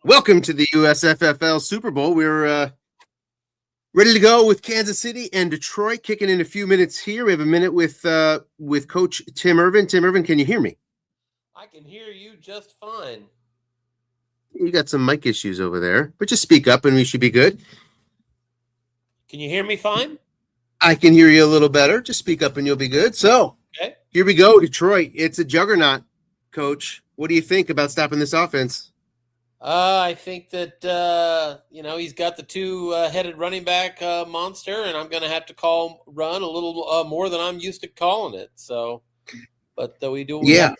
Welcome to the USFFL Super Bowl. We're ready to go with Kansas City and Detroit kicking in a few minutes here. We have a minute with Coach Tim Irvin. Tim Irvin, can you hear me? I can hear you just fine. You got some mic issues over there, but just speak up and we should be good. Can you hear me fine? I can hear you a little better. Just speak up and you'll be good. So, Okay. Here we go, Detroit. It's a juggernaut, Coach. What do you think about stopping this offense? I think that, he's got the two-headed running back monster, and I'm going to have to run a little more than I'm used to calling it. So, but we do what we have.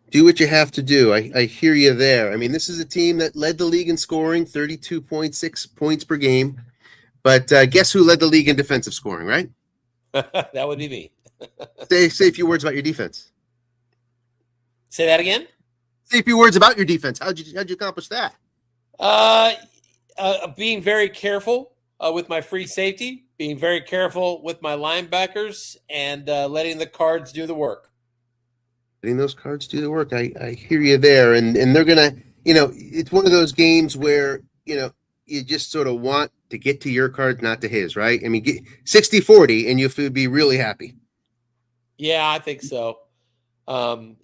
Do what you have to do. I hear you there. I mean, this is a team that led the league in scoring, 32.6 points per game. But guess who led the league in defensive scoring, right? That would be me. Say a few words about your defense. Say that again? Say a few words about your defense. How'd you accomplish that? Being very careful with my free safety, being very careful with my linebackers, and letting the cards do the work. Letting those cards do the work. I hear you there. And they're going to, it's one of those games where, you just sort of want to get to your card, not to his, right? I mean, 60-40, and you'll be really happy. Yeah, I think so.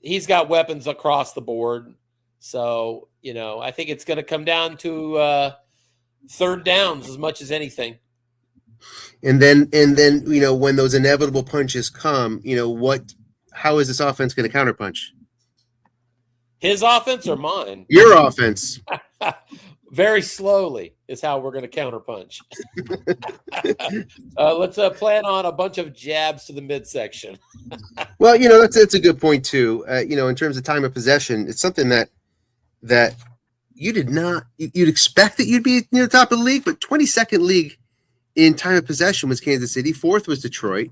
He's got weapons across the board. So, I think it's going to come down to third downs as much as anything. And then, when those inevitable punches come, how is this offense going to counterpunch? His offense or mine? Your offense. Very slowly is how we're going to counterpunch. Let's plan on a bunch of jabs to the midsection. Well, that's a good point too. In terms of time of possession, it's something that you did not. You'd expect that you'd be near the top of the league, but 22nd league in time of possession was Kansas City. 4th was Detroit.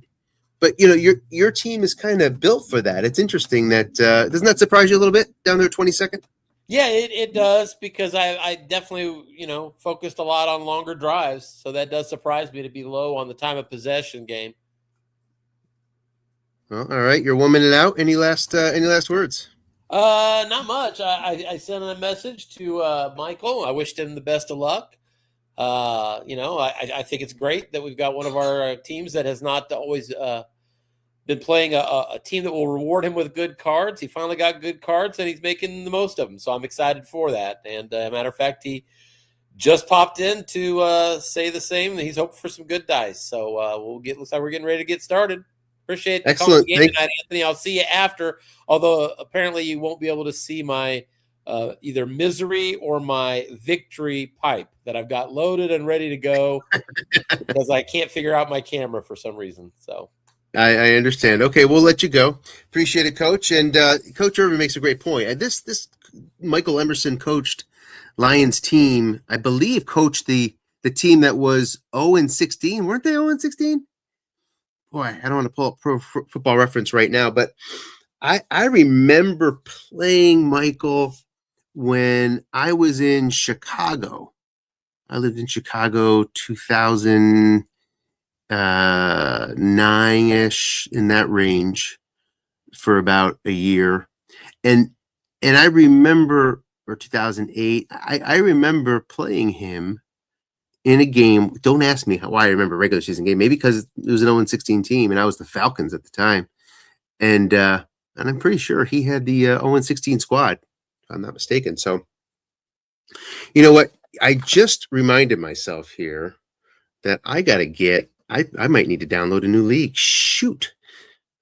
But your team is kind of built for that. It's interesting that doesn't that surprise you a little bit down there, 22nd? Yeah, it does, because I definitely, focused a lot on longer drives. So that does surprise me to be low on the time of possession game. Well, all right. You're 1 minute out. Any last words? Not much. I sent a message to Michael. I wished him the best of luck. I think it's great that we've got one of our teams that has not always been playing a team that will reward him with good cards. He finally got good cards, and he's making the most of them. So I'm excited for that. And matter of fact, he just popped in to say the same. He's hoping for some good dice. So looks like we're getting ready to get started. Appreciate the excellent game tonight, Anthony. I'll see you after. Although apparently you won't be able to see my either misery or my victory pipe that I've got loaded and ready to go because I can't figure out my camera for some reason. So. I understand. Okay, we'll let you go. Appreciate it, Coach. And Coach Irvin makes a great point. This Michael Emerson coached Lions team, I believe, coached the team that was 0-16. Weren't they 0-16? Boy, I don't want to pull up Pro Football Reference right now, but I remember playing Michael when I was in Chicago. I lived in Chicago 2000. 9-ish, in that range, for about a year, and I remember, or 2008, I remember playing him in a game. Don't ask me why I remember a regular season game. Maybe because it was an 0-16 team, and I was the Falcons at the time, and I'm pretty sure he had the 0-16 squad, if I'm not mistaken. So, you know what? I just reminded myself here that I got to get. I might need to download a new league. Shoot.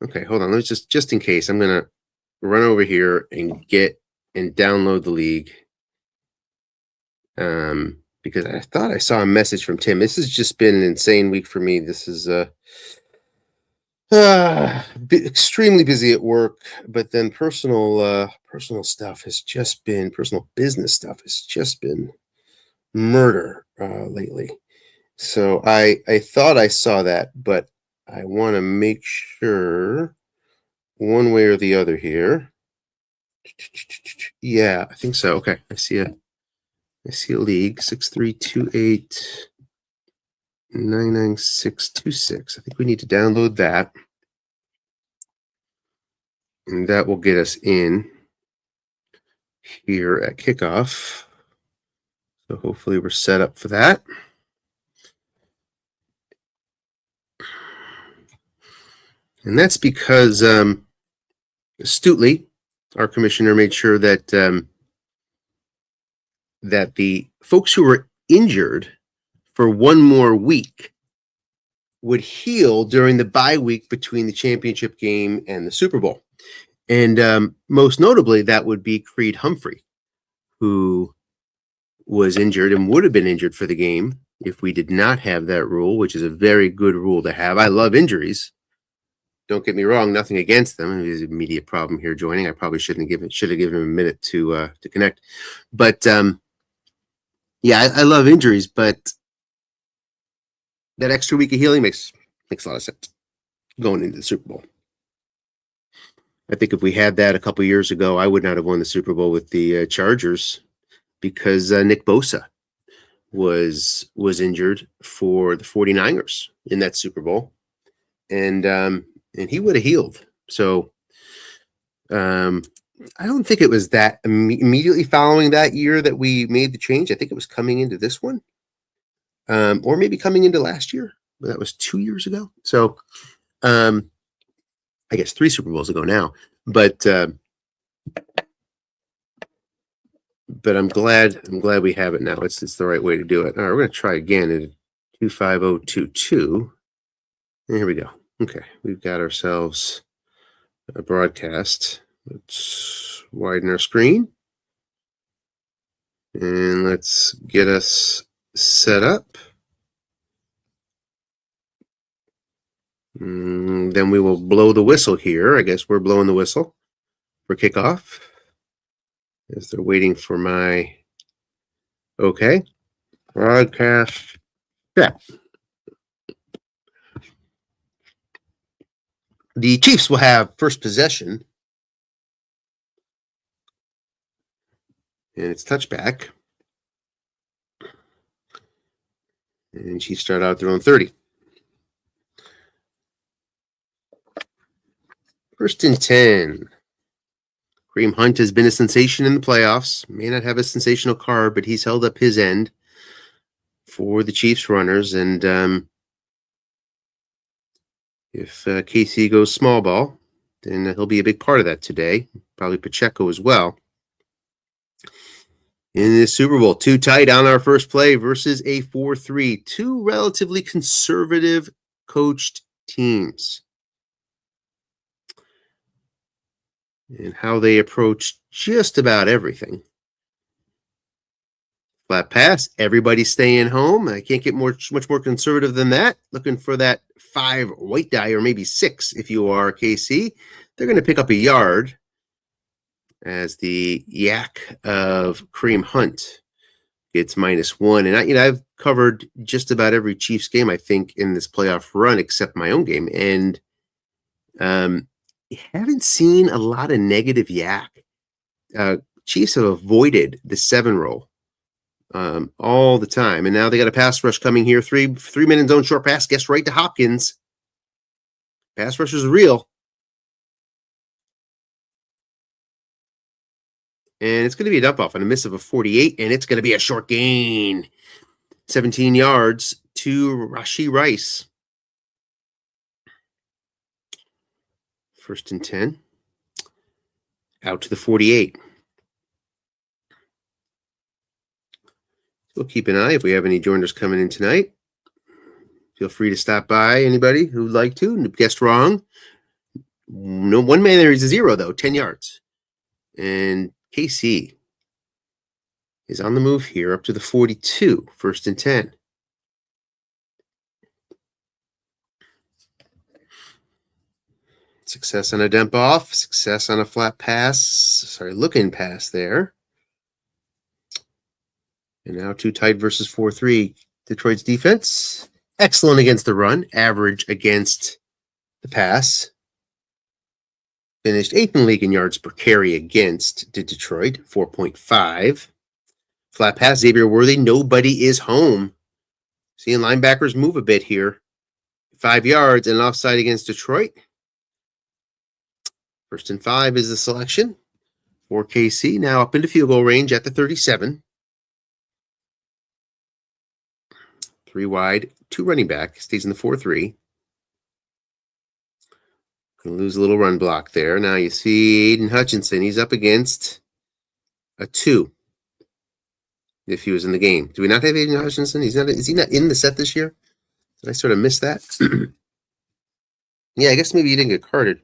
Okay, hold on. Let's just in case, I'm going to run over here and download the league. Because I thought I saw a message from Tim. This has just been an insane week for me. This is extremely busy at work, but then personal stuff has just been, personal business stuff has just been murder lately. So I thought I saw that, but I want to make sure one way or the other here. Yeah, I think so. Okay, I see a league 6328-99626. I think we need to download that, and that will get us in. here at kickoff. So hopefully we're set up for that. And that's because astutely, our commissioner made sure that that the folks who were injured for one more week would heal during the bye week between the championship game and the Super Bowl. And most notably, that would be Creed Humphrey, who was injured and would have been injured for the game if we did not have that rule, which is a very good rule to have. I love injuries. Don't get me wrong, nothing against them. There's an immediate problem here joining. I probably should have given him a minute to connect. But yeah, I love injuries, but that extra week of healing makes a lot of sense going into the Super Bowl. I think if we had that a couple years ago, I would not have won the Super Bowl with the Chargers because Nick Bosa was injured for the 49ers in that Super Bowl, and he would have healed. So I don't think it was that immediately following that year that we made the change. I think it was coming into this one, or maybe coming into last year. But that was 2 years ago. So I guess 3 Super Bowls ago now. But I'm glad we have it now. It's the right way to do it. All right, we're going to try again at 25022. And here we go. Okay, we've got ourselves a broadcast. Let's widen our screen. And let's get us set up. Then we will blow the whistle here. I guess we're blowing the whistle for kickoff as they're waiting for my okay. Broadcast set. The Chiefs will have first possession. And it's touchback. And Chiefs start out at their own 30. First and 10. Kareem Hunt has been a sensation in the playoffs. May not have a sensational card, but he's held up his end for the Chiefs runners. And if KC goes small ball, then he'll be a big part of that today. Probably Pacheco as well. In the Super Bowl, 2 tight on our first play versus a 4-3. 2 relatively conservative coached teams. And how they approach just about everything. Flat pass, everybody staying home. I can't get much more conservative than that. Looking for that 5 white die, or maybe 6 if you are KC. They're going to pick up a yard as the yak of Kareem Hunt gets -1. And I've covered just about every Chiefs game, I think, in this playoff run except my own game. And haven't seen a lot of negative yak. Chiefs have avoided the 7 roll all the time. And now they got a pass rush coming here. 3-minute zone short pass gets right to Hopkins. Pass rush is real. And it's going to be a dump off on a miss of a 48, and it's going to be a short gain. 17 yards to Rashee Rice. First and 10. Out to the 48. We'll keep an eye if we have any joiners coming in tonight. Feel free to stop by, anybody who'd like to. Guessed wrong. No, one man there is a 0, though, 10 yards. And KC is on the move here up to the 42, first and 10. Success on a dump off, success on a flat pass, looking pass there. And now 2 tight versus 4-3. Detroit's defense, excellent against the run, average against the pass. Finished 8th in the league in yards per carry against Detroit, 4.5. Flat pass, Xavier Worthy, nobody is home. Seeing linebackers move a bit here. 5 yards and offside against Detroit. First and 5 is the selection for KC. Now up into field goal range at the 37. 3 wide, 2 running back. Stays in the 4-3. Gonna lose a little run block there. Now you see Aiden Hutchinson. He's up against a 2. If he was in the game. Do we not have Aiden Hutchinson? Is he not in the set this year? Did I sort of miss that? Yeah, I guess maybe he didn't get carded.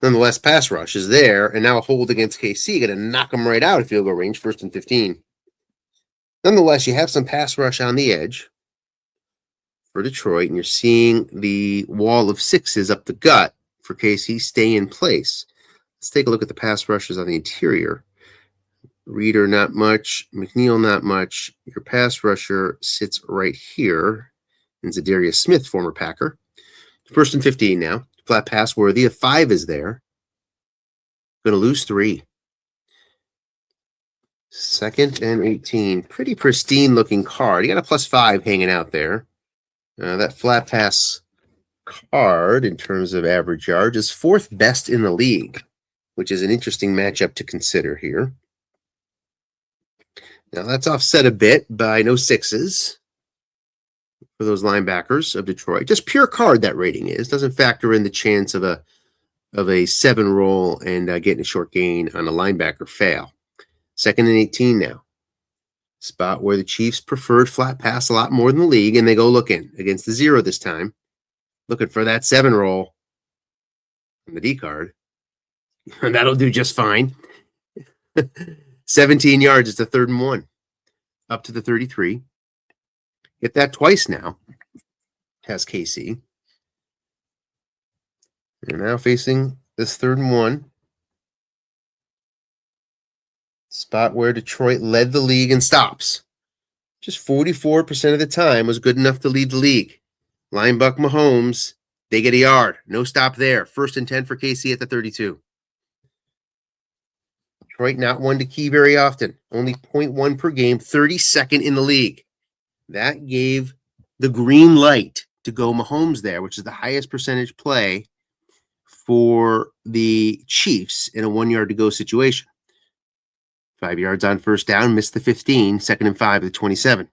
Nonetheless, pass rush is there, and now a hold against KC. Going to knock him right out of field goal range, 1st and 15. Nonetheless, you have some pass rush on the edge for Detroit, and you're seeing the wall of 6s up the gut for KC stay in place. Let's take a look at the pass rushes on the interior. Reader, not much. McNeil, not much. Your pass rusher sits right here. And Zadarius Smith, former Packer. 1st and 15 now. Flat pass worthy. A 5 is there. Going to lose 3. 2nd and 18. Pretty pristine looking card. You got a +5 hanging out there. That flat pass card, in terms of average yards, is 4th best in the league, which is an interesting matchup to consider here. Now that's offset a bit by no 6s for those linebackers of Detroit. Just pure card, that rating is. Doesn't factor in the chance of a 7 roll and getting a short gain on a linebacker fail. 2nd and 18 now. Spot where the Chiefs preferred flat pass a lot more than the league, and they go looking against the 0 this time. Looking for that 7 roll on the D card. And that'll do just fine. 17 yards. It's a 3rd and 1. Up to the 33. Get that twice now. Has KC. They're now facing this 3rd and 1. Spot where Detroit led the league in stops. Just 44% of the time was good enough to lead the league. Linebuck Mahomes, they get a yard. No stop there. 1st and 10 for KC at the 32. Detroit not one to key very often. Only 0.1 per game, 32nd in the league. That gave the green light to go Mahomes there, which is the highest percentage play for the Chiefs in a 1 yard to go situation. 5 yards on 1st down, missed the 15, 2nd and 5 at the 27.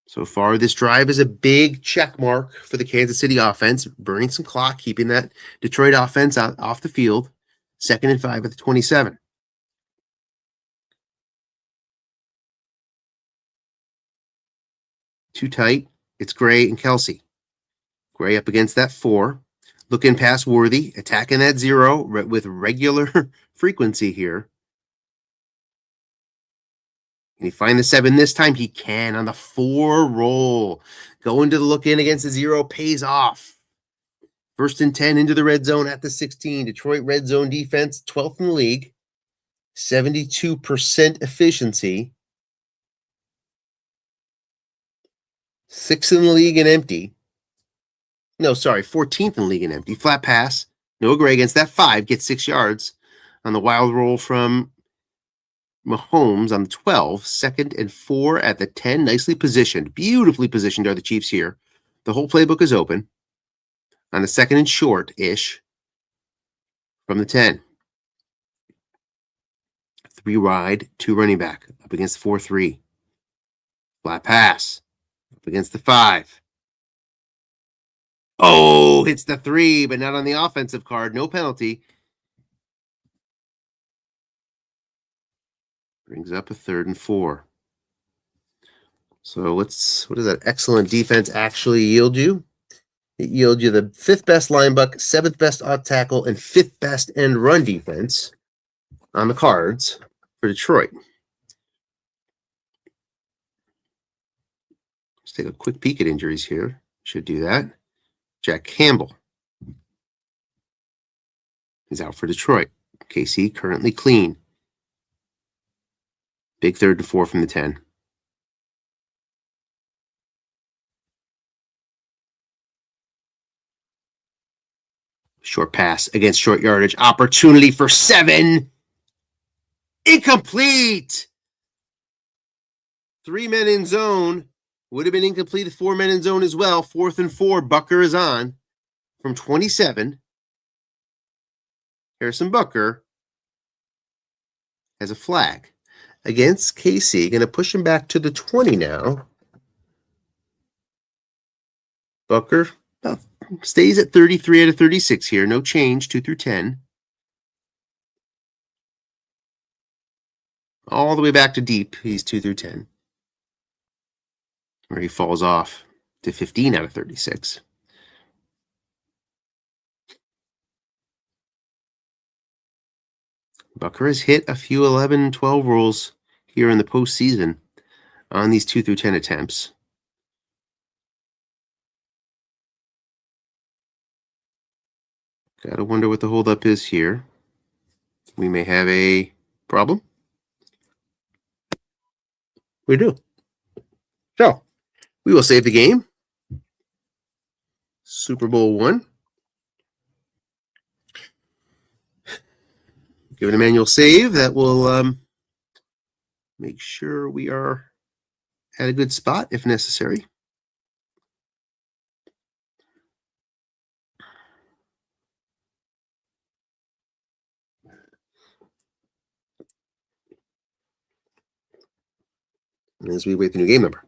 So far, this drive is a big check mark for the Kansas City offense, burning some clock, keeping that Detroit offense off the field. 2nd and 5 at the 27. Too tight. It's Gray and Kelsey. Gray up against that 4. Looking pass worthy, attacking that 0 with regular frequency here. Can he find the 7 this time? He can on the 4 roll. Going to the look in against the 0 pays off. 1st and 10 into the red zone at the 16. Detroit red zone defense, 12th in the league. 72% efficiency. 6th in the league and empty. No, sorry, 14th in the league and empty. Flat pass. Noah Gray against that 5. Gets 6 yards on the wild roll from Mahomes on the 12. 2nd and 4 at the 10. Nicely positioned. Beautifully positioned are the Chiefs here. The whole playbook is open. On the 2nd and short-ish from the 10. 3 wide, 2 running back. Up against the 4-3. Flat pass. Up against the 5. Oh, hits the 3, but not on the offensive card. No penalty. Brings up a 3rd and 4. So what does that excellent defense actually yield you? It yields you the 5th best linebacker, 7th best off tackle, and 5th best end run defense on the cards for Detroit. Let's take a quick peek at injuries here. Should do that. Jack Campbell is out for Detroit. KC currently clean. Big 3rd and 4 from the 10. Short pass against short yardage. Opportunity for 7. Incomplete. 3 men in zone. Would have been incomplete with 4 men in zone as well. 4th and 4. Bucker is on from 27. Harrison Butker has a flag against KC. Going to push him back to the 20 now. Butker stays at 33 out of 36 here. No change, 2 through 10. All the way back to deep, he's 2 through 10. Where he falls off to 15 out of 36. Butker has hit a few 11, 12 rolls here in the postseason on these 2 through 10 attempts. Gotta wonder what the holdup is here. We may have a problem. We do. So, we will save the game. Super Bowl 1. Give it a manual save. That will make sure we are at a good spot if necessary. As we wait the new game number.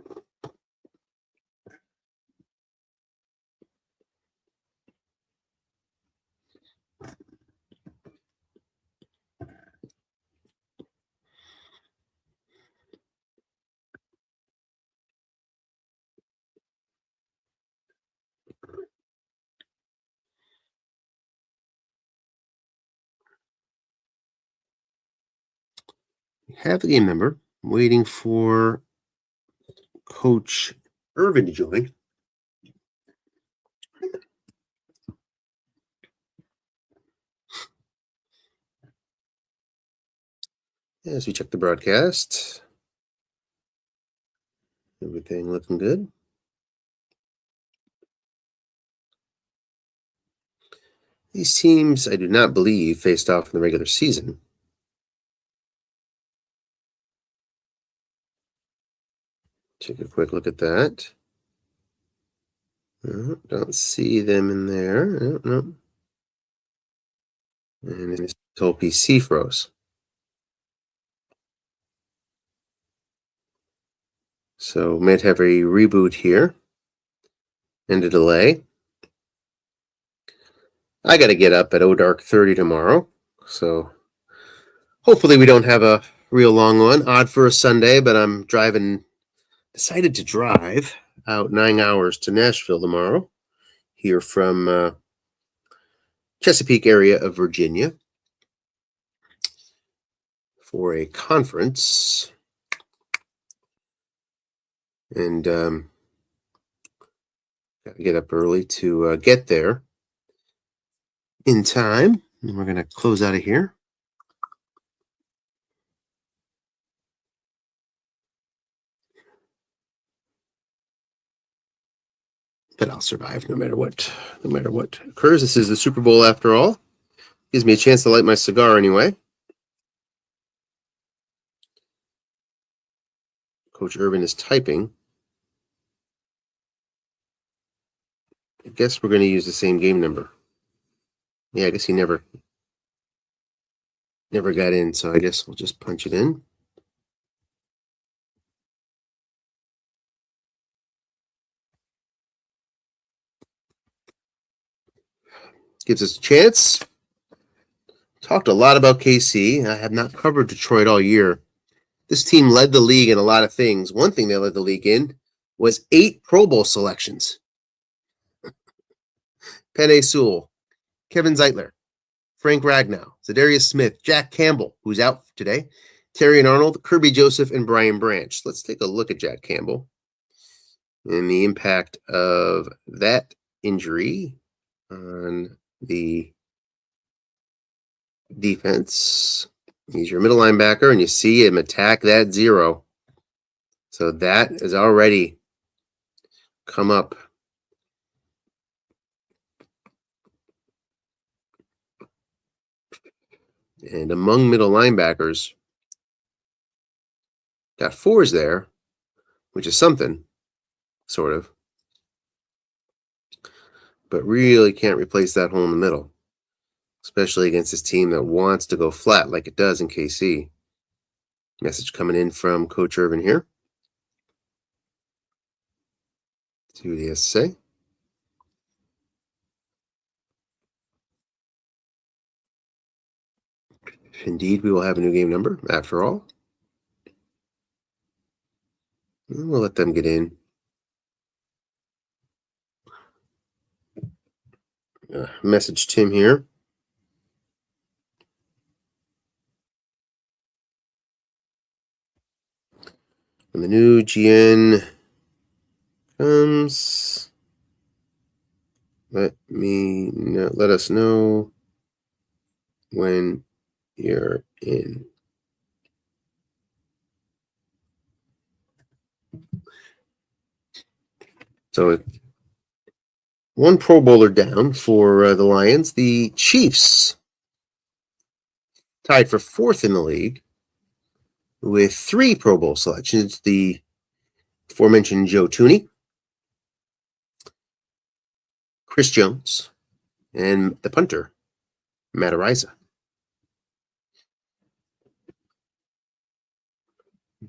We have the game number. I'm waiting for Coach Irvin to join. As we check the broadcast, everything looking good. These teams, I do not believe, faced off in the regular season. Take a quick look at that. No, don't see them in there. No. And this whole PC froze. So might have a reboot here and a delay. I got to get up at dark 30 tomorrow, so hopefully we don't have a real long one. Odd for a Sunday, but I'm decided to drive out 9 hours to Nashville tomorrow, here from Chesapeake area of Virginia for a conference. And got to get up early to get there in time. And we're going to close out of here. But I'll survive no matter what occurs. This is the Super Bowl after all. Gives me a chance to light my cigar anyway. Coach Irvin is typing. I guess we're going to use the same game number. Yeah, I guess he never got in, so I guess we'll just punch it in. Gives us a chance. Talked a lot about KC. I have not covered Detroit all year. This team led the league in a lot of things. One thing they led the league in was 8 Pro Bowl selections. Penei Sewell, Kevin Zeitler, Frank Ragnow, Zadarius Smith, Jack Campbell, who's out today, Terrion Arnold, Kirby Joseph, and Brian Branch. Let's take a look at Jack Campbell and the impact of that injury on the defense. He's your middle linebacker, and you see him attack that 0. So that has already come up. And among middle linebackers, got 4s there, which is something, sort of. But really can't replace that hole in the middle. especially against this team that wants to go flat like it does in KC. Message coming in from Coach Irvin here. See what he has to say. Indeed, we will have a new game number after all. We'll let them get in. Message Tim here. When the new GN comes, let us know when you're in. So one Pro Bowler down for the Lions. The Chiefs tied for 4th in the league with 3 Pro Bowl selections. The aforementioned Joe Thuney, Chris Jones, and the punter, Matt Ariza.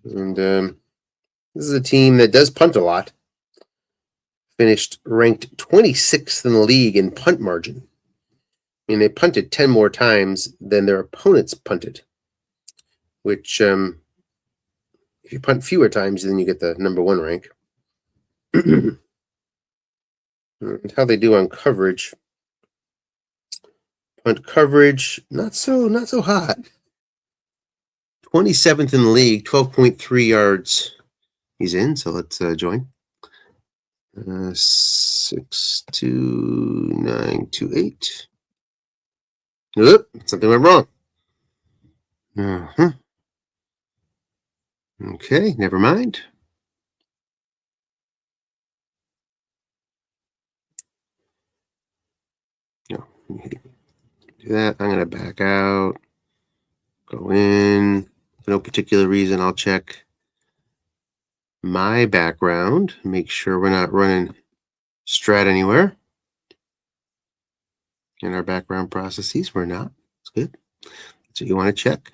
And this is a team that does punt a lot. Finished ranked 26th in the league in punt margin. I mean, they punted 10 more times than their opponents punted, which if you punt fewer times, then you get the number 1 rank. And how they do on coverage. Punt coverage, not so hot. 27th in the league, 12.3 yards. He's in, so let's join. 62928. Oop, something went wrong. Okay, never mind. No, do that. I'm going to back out. Go in. For no particular reason, I'll check my background. Make sure we're not running Strat anywhere. In our background processes, we're not. It's good. So you want to check.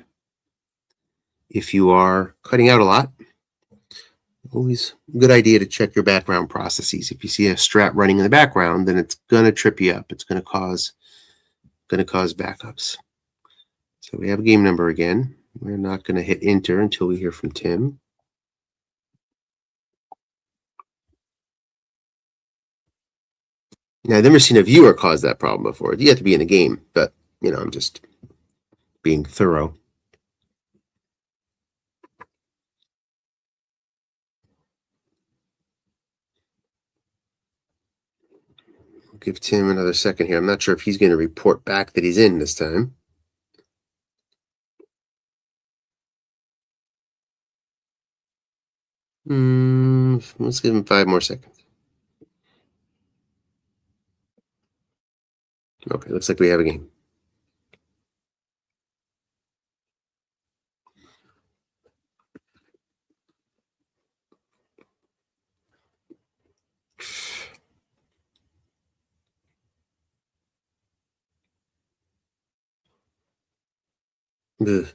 If you are cutting out a lot, always a good idea to check your background processes. If you see a Strat running in the background, then it's going to trip you up. It's going to cause backups. So we have a game number again. We're not going to hit enter until we hear from Tim. Now, I've never seen a viewer cause that problem before. You have to be in a game, but, I'm just being thorough. I'll give Tim another second here. I'm not sure if he's going to report back that he's in this time. Let's give him 5 more seconds. Okay, looks like we have a game. Ugh.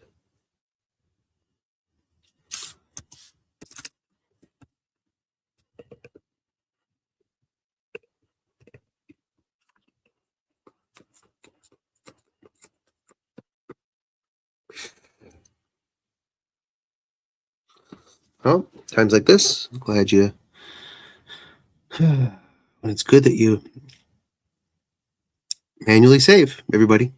Well, times like this, I'm glad you. When it's good that you manually save, everybody.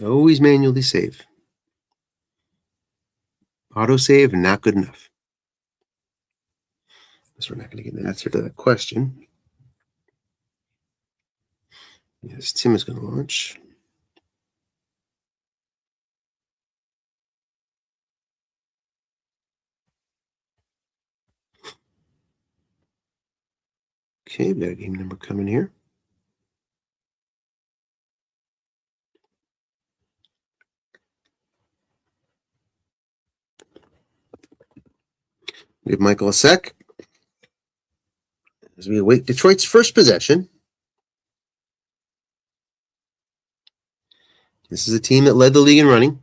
Always manually save. Autosave, not good enough. So we're not going to get an answer to that question. Yes, Tim is going to launch. Okay, we got a game number coming here. Give Michael a sec as we await Detroit's first possession. This is a team that led the league in running.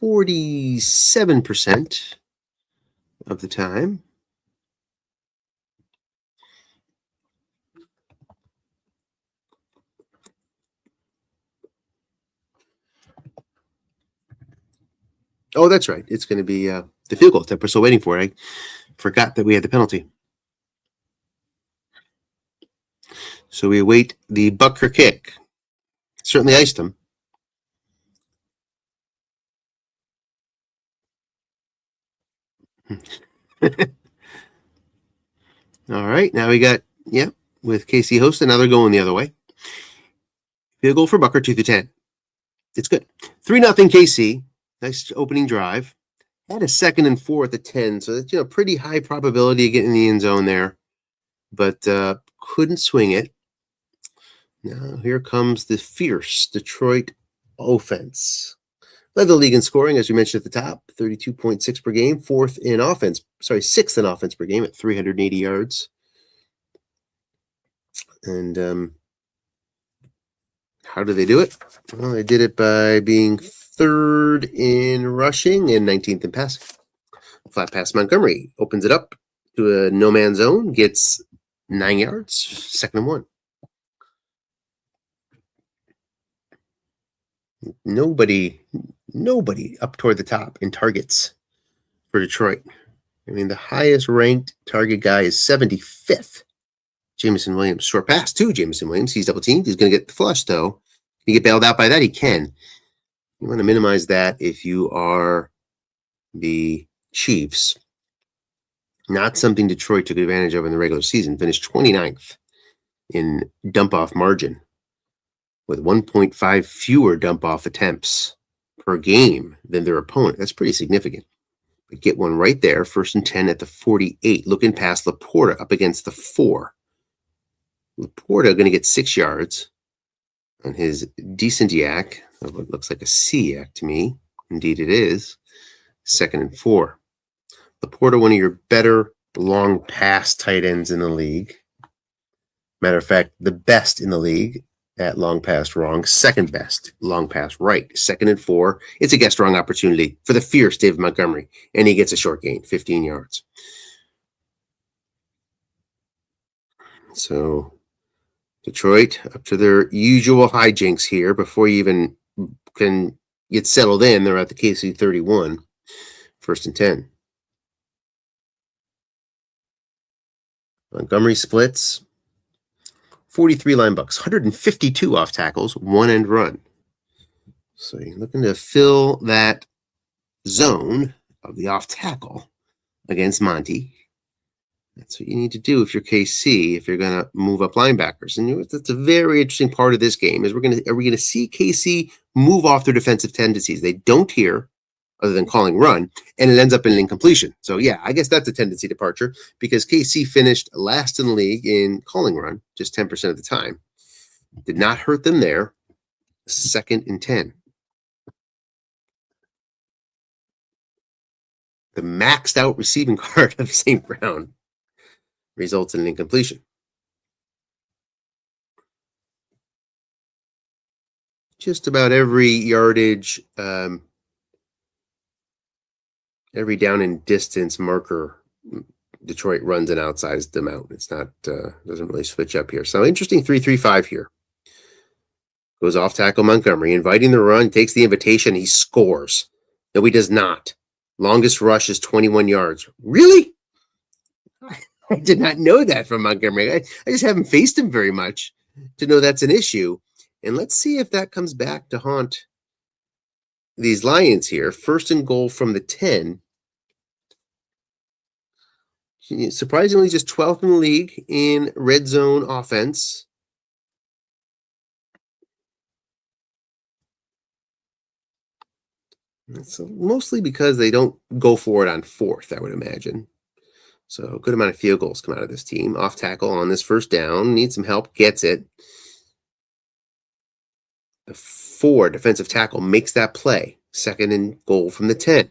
47% of the time. Oh, that's right. It's going to be the field goal attempt. We're still waiting for it. I forgot that we had the penalty. So we await the Bucker kick. Certainly iced him. All right. Now we got, with KC hosting. Now they're going the other way. Field goal for Bucker, 2-10. It's good. 3-0 KC. Nice opening drive. Had a 2nd and 4 at the 10. So that's, pretty high probability of getting in the end zone there. But couldn't swing it. Now here comes the fierce Detroit offense. Led the league in scoring, as we mentioned at the top, 32.6 per game, sixth in offense per game at 380 yards. And how do they do it? Well, they did it by being 3rd in rushing and 19th in passing. Flat pass Montgomery opens it up to a no-man zone, gets 9 yards, 2nd and 1. Nobody up toward the top in targets for Detroit. I mean, the highest ranked target guy is 75th. Jameson Williams. Short pass to Jameson Williams. He's double teamed. He's going to get the flush, though. Can he get bailed out by that? He can. You want to minimize that if you are the Chiefs. Not something Detroit took advantage of in the regular season. Finished 29th in dump-off margin with 1.5 fewer dump-off attempts per game than their opponent. That's pretty significant. But get one right there, 1st and 10 at the 48, looking past Laporta up against the 4. Laporta going to get 6 yards on his decent yak, of what looks like a C yak to me. Indeed it is. 2nd and 4. Laporta, one of your better long pass tight ends in the league. Matter of fact, the best in the league at long pass wrong, 2nd best long pass right. 2nd and 4. It's a guess wrong opportunity for the fierce David Montgomery, and he gets a short gain, 15 yards. So Detroit up to their usual hijinks here before you even can get settled in. They're at the KC 31, 1st and 10. Montgomery splits 43 line bucks, 152 off tackles, 1 end run. So you're looking to fill that zone of the off tackle against Monty. That's what you need to do if you're KC, if you're going to move up linebackers. And that's a very interesting part of this game is are we going to see KC move off their defensive tendencies? They don't here other than calling run, and it ends up in an incompletion. So yeah, I guess that's a tendency departure because KC finished last in the league in calling run, just 10% of the time. Did not hurt them there. 2nd and 10. The maxed out receiving card of St. Brown results in an incompletion. Just about every yardage, every down and distance marker, Detroit runs an outsized amount. It's not, doesn't really switch up here. So interesting 3-3-5 here. Goes off tackle Montgomery, inviting the run, takes the invitation, he scores. No, he does not. Longest rush is 21 yards. Really? I did not know that from Montgomery. I just haven't faced him very much to know that's an issue. And let's see if that comes back to haunt these Lions here. 1st and goal from the 10. Surprisingly, just 12th in the league in red zone offense. That's mostly because they don't go for it on 4th, I would imagine. So a good amount of field goals come out of this team. Off tackle on this 1st down. Needs some help. Gets it. The 4 defensive tackle makes that play. 2nd and goal from the 10.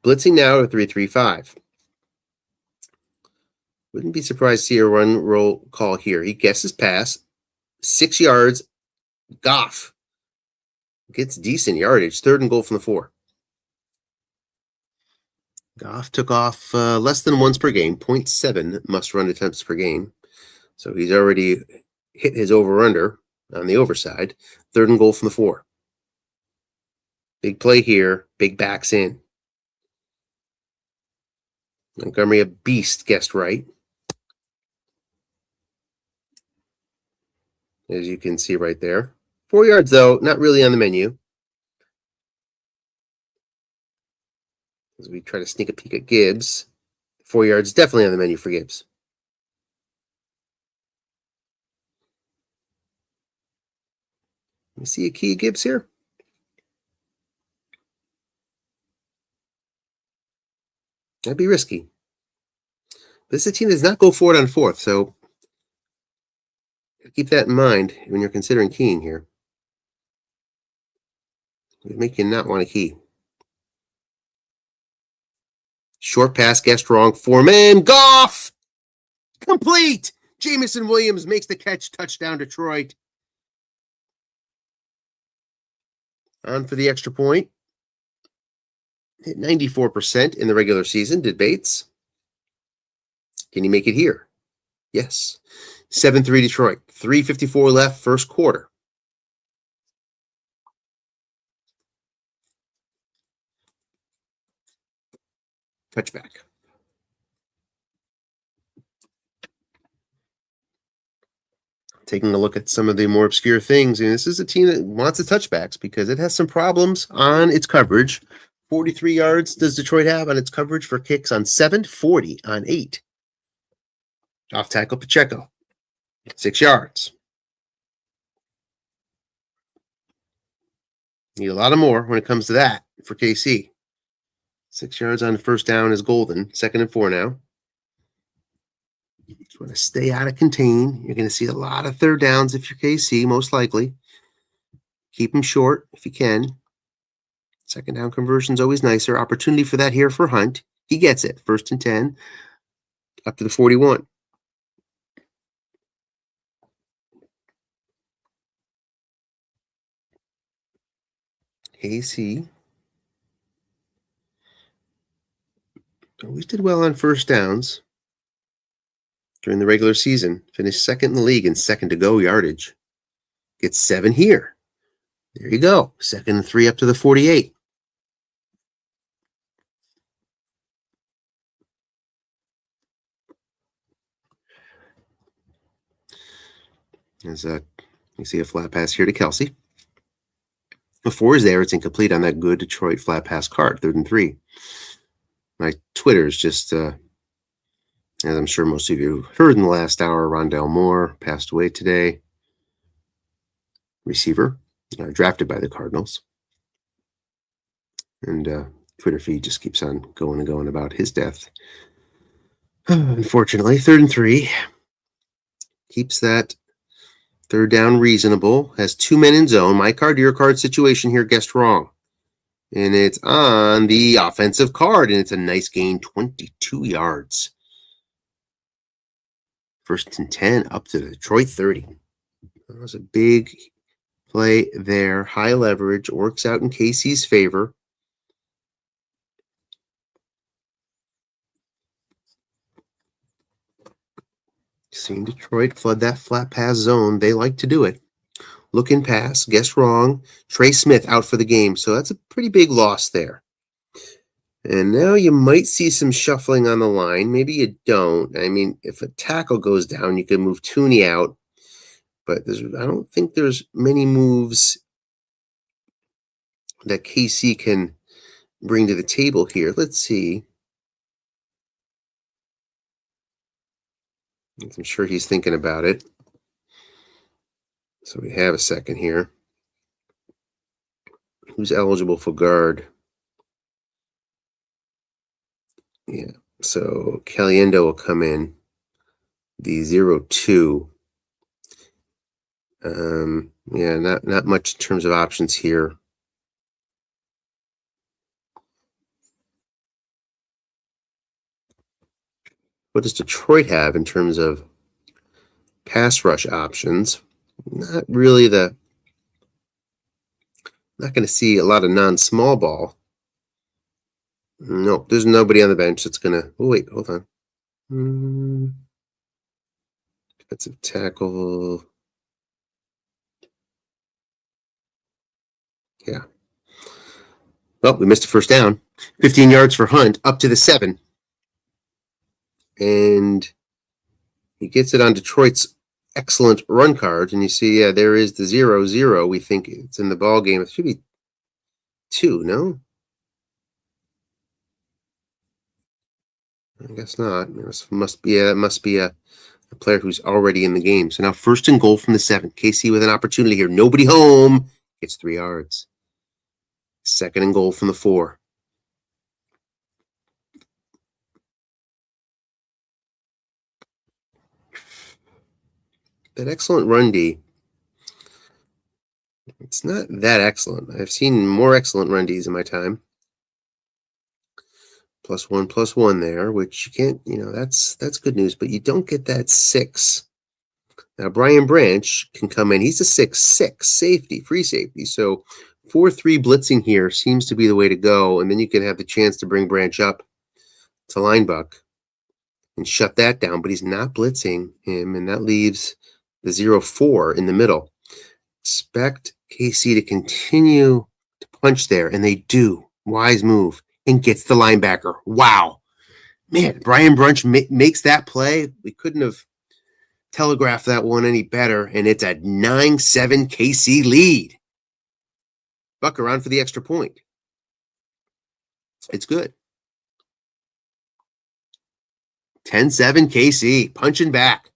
Blitzing now to 3-3-5. Wouldn't be surprised to see a run roll call here. He guesses pass, 6 yards. Goff gets decent yardage. 3rd and goal from the 4. Goff took off less than once per game, 0.7 must-run attempts per game. So he's already hit his over-under on the overside. 3rd and goal from the 4. Big play here. Big backs in. Montgomery, a beast, guessed right. As you can see right there. 4 yards, though, not really on the menu. As we try to sneak a peek at Gibbs. 4 yards definitely on the menu for Gibbs. You see a key Gibbs here? That'd be risky. This is a team that does not go for it on 4th, so keep that in mind when you're considering keying here. It would make you not want to key. Short pass, guessed wrong. 4-man, Goff! Complete! Jamison Williams makes the catch, touchdown Detroit. On for the extra point. Hit 94% in the regular season, did Bates. Can he make it here? Yes. 7-3 Detroit. 3:54 left, first quarter. Touchback. Taking a look at some of the more obscure things, and this is a team that wants the touchbacks because it has some problems on its coverage. 43 yards does Detroit have on its coverage for kicks on 7, 40 on 8. Off tackle Pacheco, 6 yards. Need a lot of more when it comes to that for KC. 6 yards on the first down is golden. 2nd and 4 now. Just want to stay out of contain. You're going to see a lot of 3rd downs if you're KC, most likely. Keep them short if you can. 2nd down conversion's always nicer. Opportunity for that here for Hunt. He gets it. 1st and 10 up to the 41. KC always did well on 1st downs during the regular season. Finished 2nd in the league in second to go yardage. Gets 7 here. There you go. 2nd and 3 up to the 48. As you see a flat pass here to Kelsey. The 4 is there. It's incomplete on that good Detroit flat pass card. 3rd and 3. My Twitter is just, as I'm sure most of you heard in the last hour, Rondell Moore passed away today. Receiver, drafted by the Cardinals. And Twitter feed just keeps on going and going about his death. Unfortunately, 3rd and 3. Keeps that 3rd down reasonable. Has 2 men in zone. My card, your card situation here guessed wrong. And it's on the offensive card. And it's a nice gain, 22 yards. 1st and 10 up to the Detroit 30. That was a big play there. High leverage. Works out in KC's favor. Seen Detroit flood that flat pass zone. They like to do it. Looking pass, guess wrong. Trey Smith out for the game. So that's a pretty big loss there. And now you might see some shuffling on the line. Maybe you don't. I mean, if a tackle goes down, you can move Tooney out. But I don't think there's many moves that KC can bring to the table here. Let's see. I'm sure he's thinking about it. So we have a second here. Who's eligible for guard? Yeah. So Caliendo will come in. The 0-2. Yeah, not much in terms of options here. What does Detroit have in terms of pass rush options? Not really not going to see a lot of non-small ball. No, there's nobody on the bench that's going to. Oh, wait, hold on. Defensive tackle. Yeah. Well, we missed a first down. 15 yards for Hunt, up to the 7. And he gets it on Detroit's excellent run card. And you see, yeah, there is the 0-0. We think it's in the ball game. It should be 2, no? I guess not. It must be a player who's already in the game. So now 1st and goal from the 7. KC with an opportunity here. Nobody home. Gets 3 yards. 2nd and goal from the 4. That excellent run D. It's not that excellent. I've seen more excellent run Ds in my time. +1/+1 there, which you can't, that's good news, but you don't get that 6. Now, Brian Branch can come in. He's a 6-6 safety, free safety. So 4-3 blitzing here seems to be the way to go. And then you can have the chance to bring Branch up to linebuck and shut that down. But he's not blitzing him, and that leaves the 0-4 in the middle. Expect KC to continue to punch there, and they do. Wise move, and gets the linebacker. Wow. Man, Brian Branch makes that play. We couldn't have telegraphed that one any better, and it's a 9-7 KC lead. Buck around for the extra point. It's good. 10-7 KC, punching back.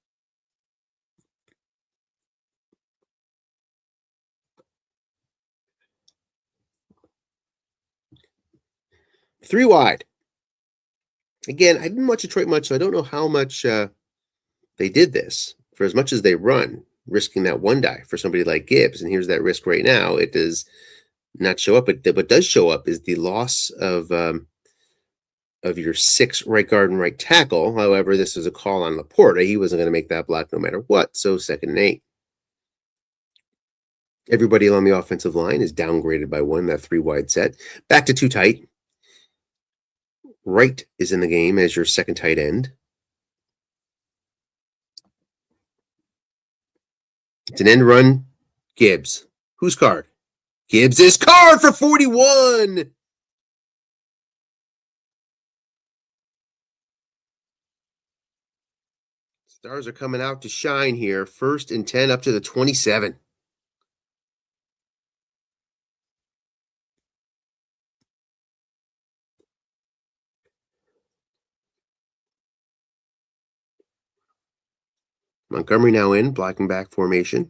Three wide. Again, I didn't watch Detroit much, so I don't know how much they did this. For as much as they run, risking that 1 die for somebody like Gibbs, and here's that risk right now. It does not show up, but what does show up is the loss of your 6 right guard and right tackle. However, this is a call on Laporta. He wasn't going to make that block no matter what, so 2nd and 8. Everybody along the offensive line is downgraded by 1, that 3 wide set. Back to 2 tight. Wright is in the game as your 2nd tight end. It's an end run. Gibbs. Whose card? Gibbs' card for 41. Stars are coming out to shine here. 1st and 10 up to the 27. Montgomery now in, blocking back formation.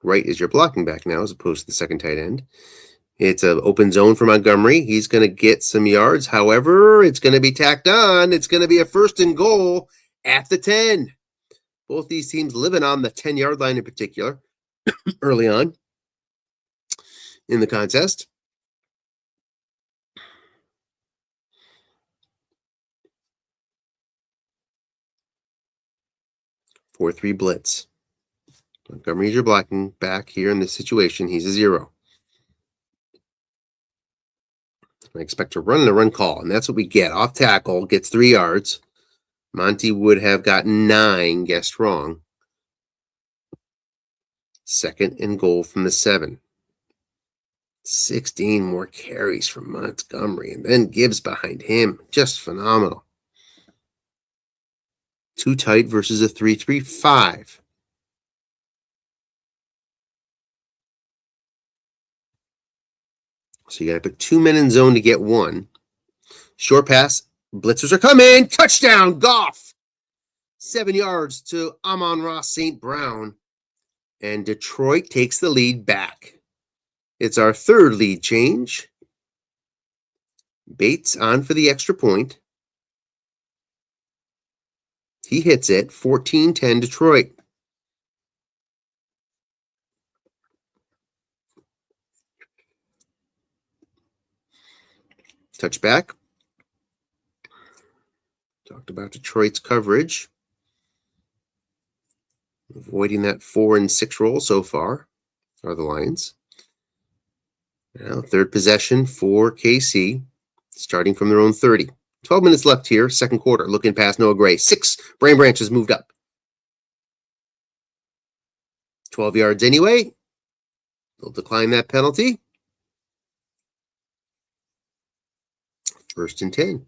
Wright is your blocking back now as opposed to the 2nd tight end. It's an open zone for Montgomery. He's going to get some yards. However, it's going to be tacked on. It's going to be a 1st and goal at the 10. Both these teams living on the 10-yard line in particular early on in the contest. Four three blitz. Montgomery's your blocking back here in this situation. He's a 0. I expect to run the run call, and that's what we get. Off tackle, gets 3 yards. Monty would have gotten 9, guessed wrong. 2nd and goal from the 7. 16 more carries from Montgomery, and then Gibbs behind him. Just phenomenal. 2 tight versus a 3-3-5. So you got to put 2 men in zone to get 1. Short pass. Blitzers are coming. Touchdown, Goff. 7 yards to Amon-Ra St. Brown. And Detroit takes the lead back. It's our 3rd lead change. Bates on for the extra point. He hits it. 14-10 Detroit. Touchback. Talked about Detroit's coverage. Avoiding that 4 and 6 roll so far are the Lions. Now, third possession for KC, starting from their own 30. 12 minutes left here, second quarter. Looking past Noah Gray. 6. Brian Branch has moved up. 12 yards anyway. They'll decline that penalty. First and 10.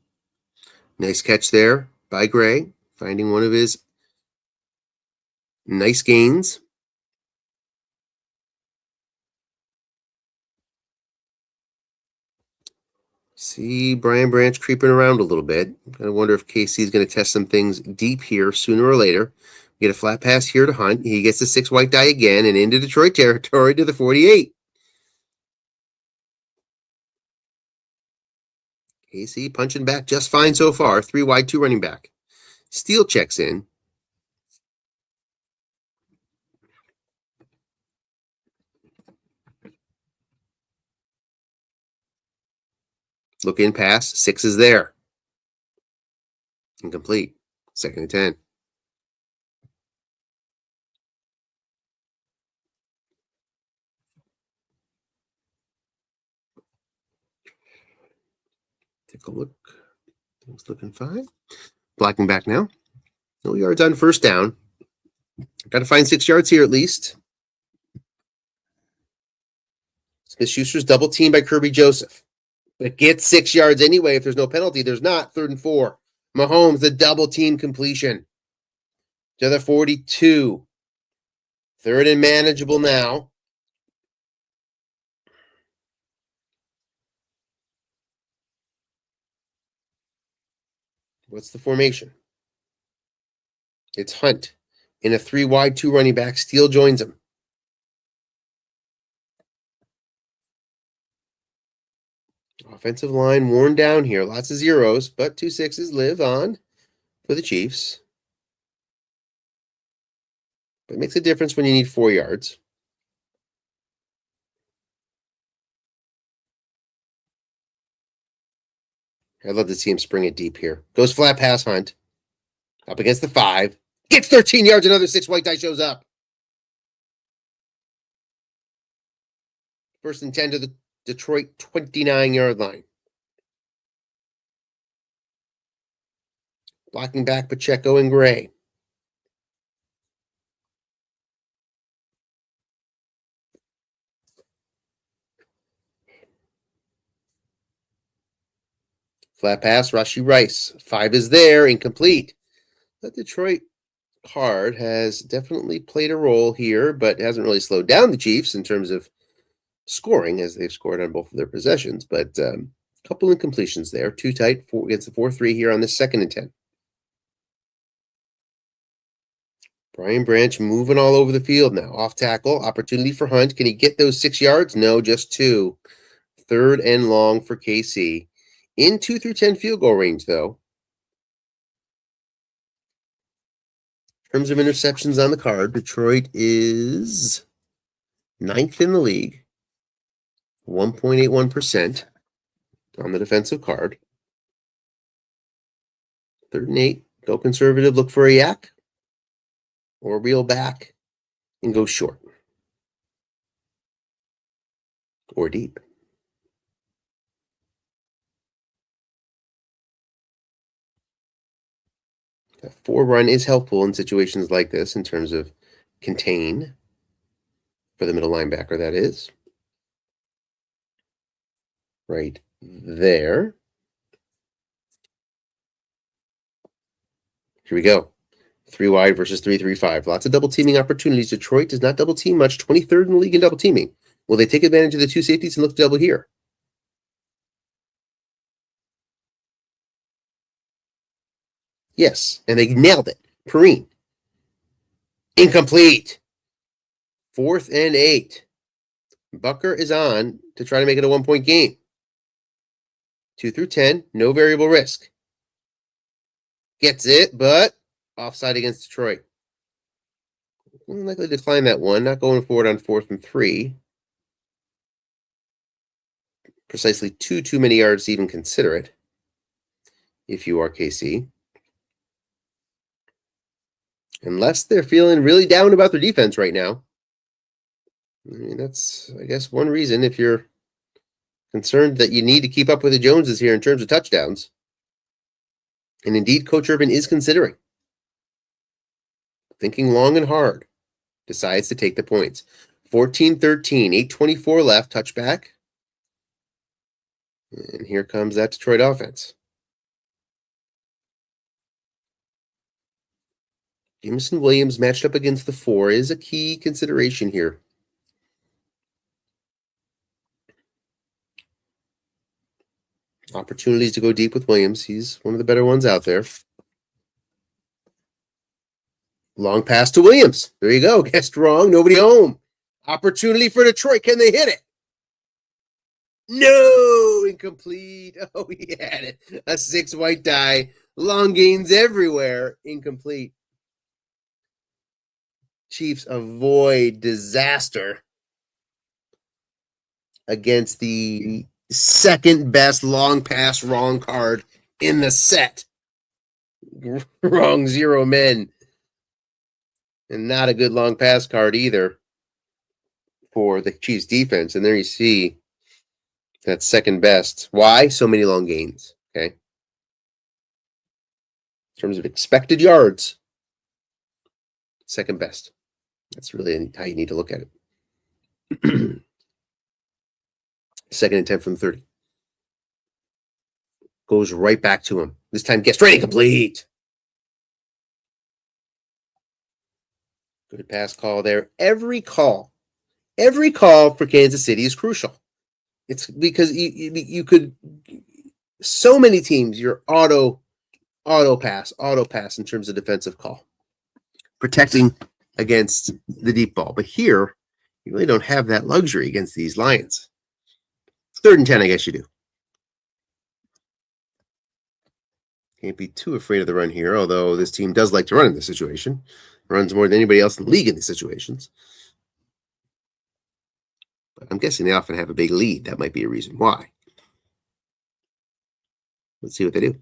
Nice catch there by Gray, finding one of his nice gains. See Brian Branch creeping around a little bit. I wonder if KC is going to test some things deep here sooner or later. Get a flat pass here to Hunt. He gets the 6 white die again and into Detroit territory to the 48. KC punching back just fine so far. 3 wide, 2 running back. Steele checks in. Look in pass. 6 is there. Incomplete. Second and 10. Take a look. Things looking fine. Blocking back now. No yards on first down. Got to find 6 yards here at least. Smith-Schuster's double teamed by Kirby Joseph. But gets 6 yards anyway if there's no penalty. There's not. Third and 4. Mahomes, the double team completion. To the 42. Third and manageable now. What's the formation? It's Hunt. In a 3 wide, 2 running back. Steele joins him. Offensive line worn down here. Lots of zeros, but 2 6s live on for the Chiefs. But it makes a difference when you need 4 yards. I'd love to see him spring it deep here. Goes flat pass Hunt. Up against the 5. Gets 13 yards. Another 6 white die shows up. First and 10 to the Detroit 29-yard line. Blocking back Pacheco and Gray. Flat pass, Rashee Rice. 5 is there, incomplete. The Detroit card has definitely played a role here, but hasn't really slowed down the Chiefs in terms of scoring, as they've scored on both of their possessions. But a couple incompletions there. Too tight against the 4-3 here on this second and 10. Brian Branch moving all over the field now. Off tackle, opportunity for Hunt. Can he get those 6 yards? No, just 2. Third and long for KC. In 2 through 10 field goal range, though. In terms of interceptions on the card, Detroit is 9th in the league. 1.81% on the defensive card. 3rd and 8. Go conservative, look for a yak. Or reel back and go short. Or deep. A 4 run is helpful in situations like this in terms of contain for the middle linebacker, that is. Right there. Here we go. 3 wide versus 3-3-5. Lots of double teaming opportunities. Detroit does not double team much. 23rd in the league in double teaming. Will they take advantage of the 2 safeties and look to double here? Yes, and they nailed it. Perrine. Incomplete. 4th and 8. Bucker is on to try to make it a 1-point game. 2 through 10, no variable risk. Gets it, but offside against Detroit. Likely to decline that one. Not going forward on 4th and 3. Precisely too many yards to even consider it. If you are KC. Unless they're feeling really down about their defense right now. I mean, that's, I guess, one reason if you're concerned that you need to keep up with the Joneses here in terms of touchdowns. And indeed, Coach Urban is considering. Thinking long and hard. Decides to take the points. 14-13, 8:24 left, touchback. And here comes that Detroit offense. Jameson Williams matched up against the 4 is a key consideration here. Opportunities to go deep with Williams. He's one of the better ones out there. Long pass to Williams. There you go. Guessed wrong. Nobody home. Opportunity for Detroit. Can they hit it? No, incomplete. Oh, he had it. A 6 white die. Long gains everywhere. Incomplete. Chiefs avoid disaster against the second best long pass wrong card in the set. Wrong 0 men. And not a good long pass card either for the Chiefs defense. And there you see that's second best. Why? So many long gains. Okay. In terms of expected yards, second best. That's really how you need to look at it. Second and 10 from 30. Goes right back to him. This time gets straight incomplete. Good pass call there. Every call for Kansas City is crucial. It's because you could, so many teams, you're auto pass in terms of defensive call. Protecting against the deep ball. But here, you really don't have that luxury against these Lions. 3rd and 10, I guess you do. Can't be too afraid of the run here, although this team does like to run in this situation. Runs more than anybody else in the league in these situations. But I'm guessing they often have a big lead. That might be a reason why. Let's see what they do.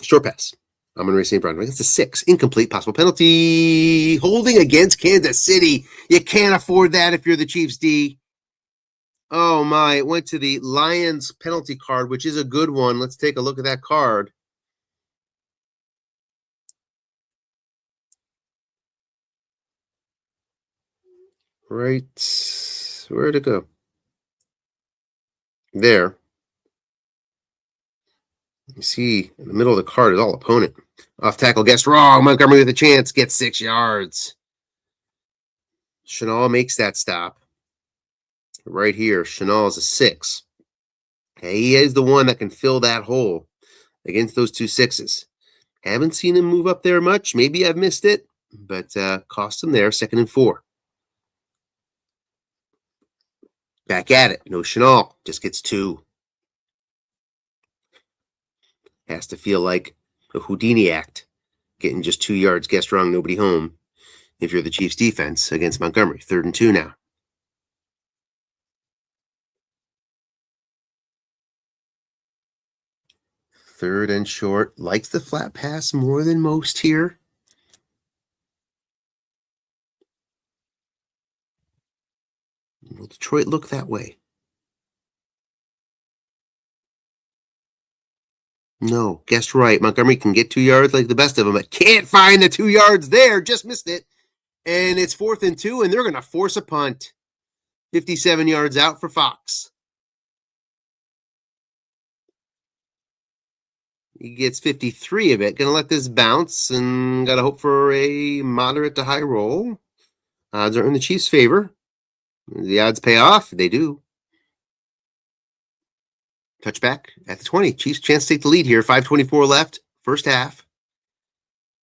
Short pass. Amon-Ra St. Brown against the 6. Incomplete. Possible penalty. Holding against Kansas City. You can't afford that if you're the Chiefs D. Oh my, it went to the Lions penalty card, which is a good one. Let's take a look at that card. Right. Where'd it go? There. You see, in the middle of the card is all opponent. Off tackle, guessed wrong. Montgomery with a chance, gets 6 yards. Chenal makes that stop. Right here, Chenal is a 6. Okay, he is the one that can fill that hole against those 2 6s. Haven't seen him move up there much. Maybe I've missed it, but cost him there. 2nd and 4. Back at it. No Chenal. Just gets 2. Has to feel like a Houdini act. Getting just 2 yards, guessed wrong, nobody home. If you're the Chiefs defense against Montgomery. 3rd and 2 now. 3rd and short. Likes the flat pass more than most here. Will Detroit look that way? No, guessed right. Montgomery can get 2 yards like the best of them, but can't find the 2 yards there. Just missed it. And it's 4th and 2, and they're going to force a punt. 57 yards out for Fox. He gets 53 of it. Going to let this bounce and got to hope for a moderate to high roll. Odds are in the Chiefs' favor. The odds pay off. They do. Touchback at the 20. Chiefs chance to take the lead here. 5:24 left. First half.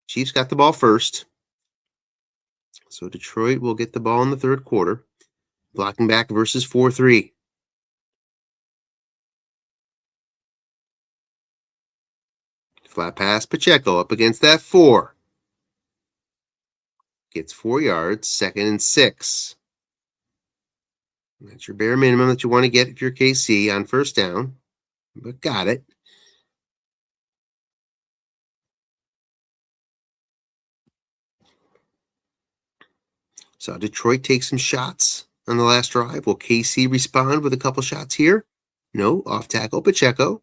Chiefs got the ball first. So Detroit will get the ball in the 3rd quarter. Blocking back versus 4-3. Flat pass, Pacheco up against that 4. Gets 4 yards, 2nd and 6. That's your bare minimum that you want to get if you're KC on first down. But got it. So Detroit take some shots on the last drive. Will KC respond with a couple shots here? No, off tackle Pacheco.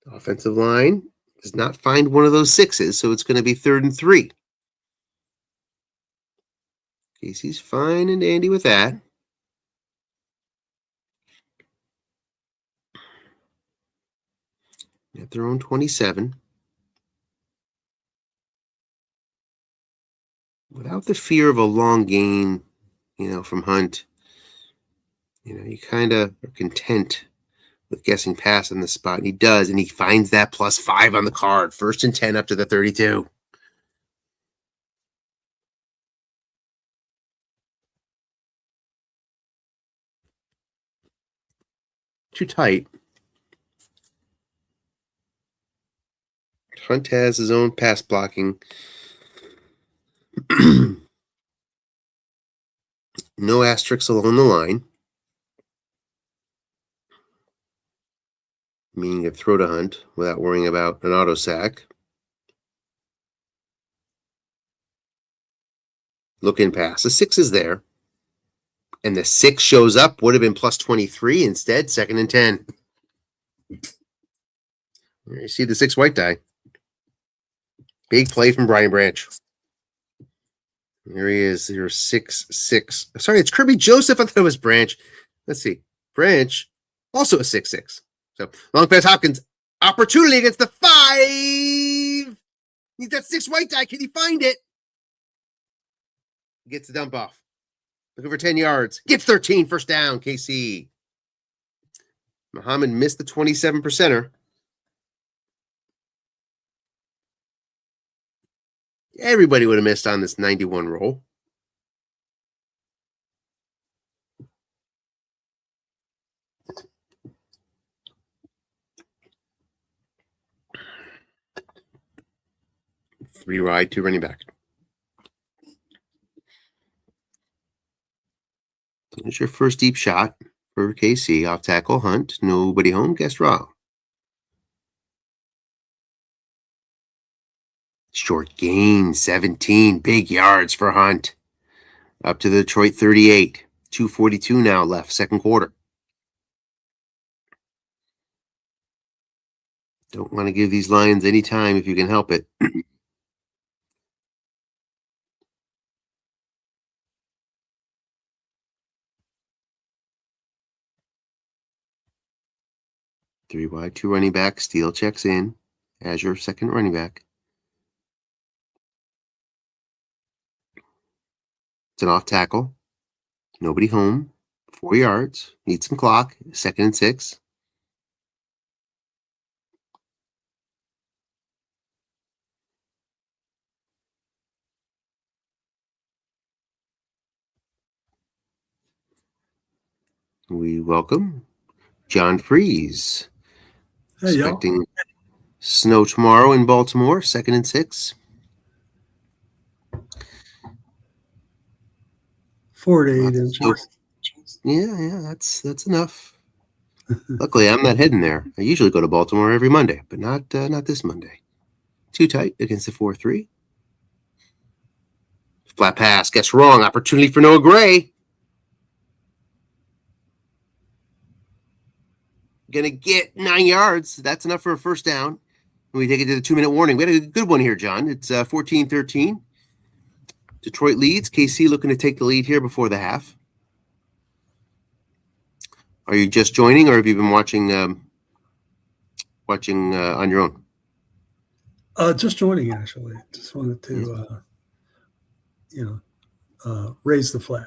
The offensive line does not find one of those sixes, so it's going to be 3rd and 3. KC's fine and dandy with that. At their own 27. Without the fear of a long gain, from Hunt, you kind of are content with guessing pass on the spot. And he does, and he finds that +5 on the card. 1st and 10 up to the 32. Too tight. Hunt has his own pass blocking. No asterisks along the line. Meaning a throw to Hunt without worrying about an auto sack. Look in pass. The 6 is there. And the 6 shows up. Would have been +23 instead. 2nd and 10. You see the 6 white die. Big play from Brian Branch. Here he is, your 6-6. Sorry, it's Kirby Joseph. I thought it was Branch. Let's see. Branch, also a 6-6. So long pass Hopkins. Opportunity against the 5. He's that 6 white die. Can he find it? Gets the dump off. Looking for 10 yards. Gets 13. 1st down, KC. Muhammad missed the 27%er. Everybody would have missed on this 91 roll. Three wide, 2 running back. There's your first deep shot for KC. Off tackle, Hunt. Nobody home. Guess wrong. Short gain, 17. Big yards for Hunt. Up to the Detroit 38. 2:42 now left, 2nd quarter. Don't want to give these Lions any time if you can help it. Three wide, 2 running back. Steele checks in as your 2nd running back. It's an off tackle. Nobody home. 4 yards. Need some clock. 2nd and 6. We welcome John Freeze. Hey, Expecting snow tomorrow in Baltimore. 2nd and 6. 4 to 8 inches. Yeah, that's enough. Luckily, I'm not heading there. I usually go to Baltimore every Monday, but not this Monday. Too tight against the 4-3. Flat pass. Guess wrong. Opportunity for Noah Gray. Gonna get 9 yards. That's enough for a 1st down. We take it to the 2-minute warning. We had a good one here, John. It's 14-13. Detroit leads. KC looking to take the lead here before the half. Are you just joining, or have you been watching on your own? Just joining, actually. Just wanted to, raise the flag.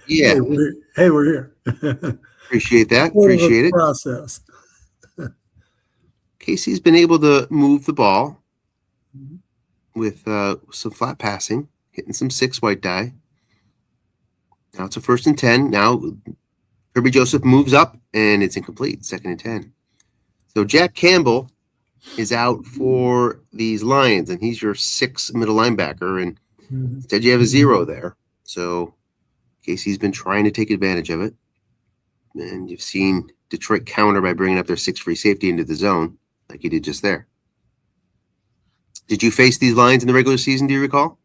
Yeah. Hey, we're here. Appreciate that. Appreciate it. Process. KC's been able to move the ball with some flat passing, hitting some 6 white die. Now it's a 1st and 10. Now Kirby Joseph moves up, and it's incomplete. 2nd and 10. So Jack Campbell is out for these Lions, and he's your 6th middle linebacker, and instead you have a 0 there. So KC's been trying to take advantage of it. And you've seen Detroit counter by bringing up their 6 free safety into the zone, like you did just there. Did you face these Lions in the regular season, do you recall?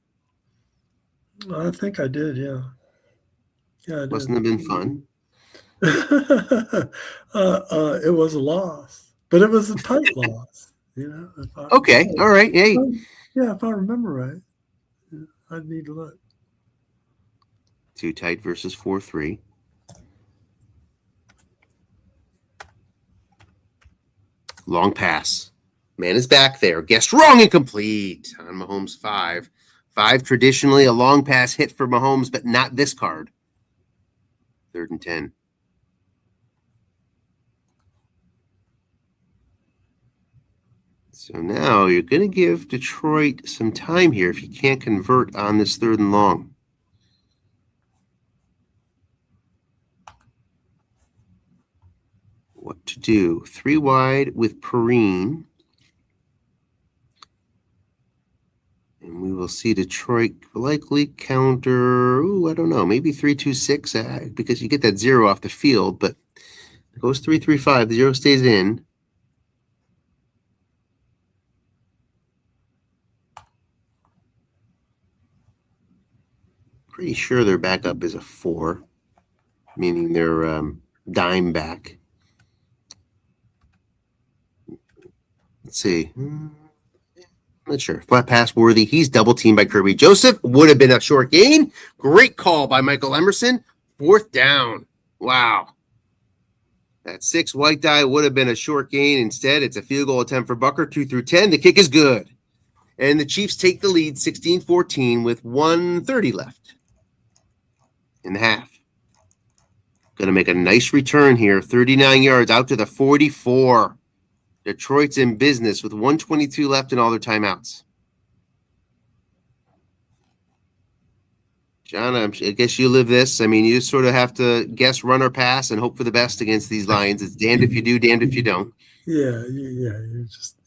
I think I did. Yeah. Yeah, I Mustn't have been fun. did. It was a loss, but it was a tight loss. If I, Okay. All right. Hey, yeah, if I remember right, yeah, I'd need to look. too tight versus 4-3. Long pass. Man is back there. Guessed wrong, incomplete on Mahomes 5. 5 traditionally a long pass hit for Mahomes, but not this card. 3rd and 10. So now you're going to give Detroit some time here if you can't convert on this 3rd and long. What to do? 3 wide with Perrine. And we will see Detroit likely counter, I don't know, maybe 3-2-6 because you get that 0 off the field, but it goes 3-3-5. The 0 stays in. Pretty sure their backup is a 4, meaning they're dime back. Let's see. Not sure. Flat pass worthy. He's double teamed by Kirby Joseph. Would have been a short gain. Great call by Michael Emerson. 4th down. Wow. That 6 white die would have been a short gain. Instead, it's a field goal attempt for Bucker, 2 through 10. The kick is good. And the Chiefs take the lead 16-14 with 1:30 left in the half. Going to make a nice return here. 39 yards out to the 44. Detroit's in business with 1:22 left in all their timeouts. John, I guess you live this. I mean, you sort of have to guess run or pass and hope for the best against these Lions. It's damned if you do, damned if you don't. Yeah. You're just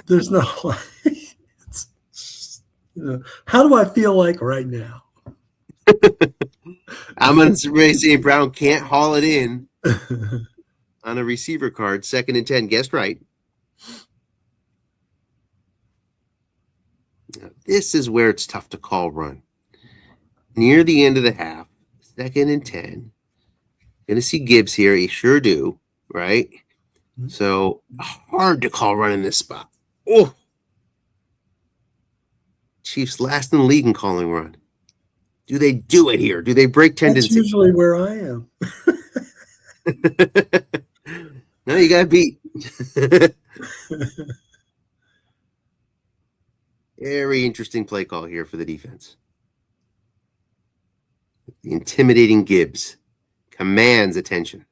There's no like. It's, how do I feel like right now? I'm going to say Brown can't haul it in on a receiver card. 2nd and 10. Guessed right. Now, this is where it's tough to call run. Near the end of the half, 2nd and 10. Going to see Gibbs here. You sure do, right? So hard to call run in this spot. Oh, Chiefs last in the league in calling run. Do they do it here? Do they break tendency? That's usually where I am. No, you got beat. Very interesting play call here for the defense. The intimidating Gibbs commands attention.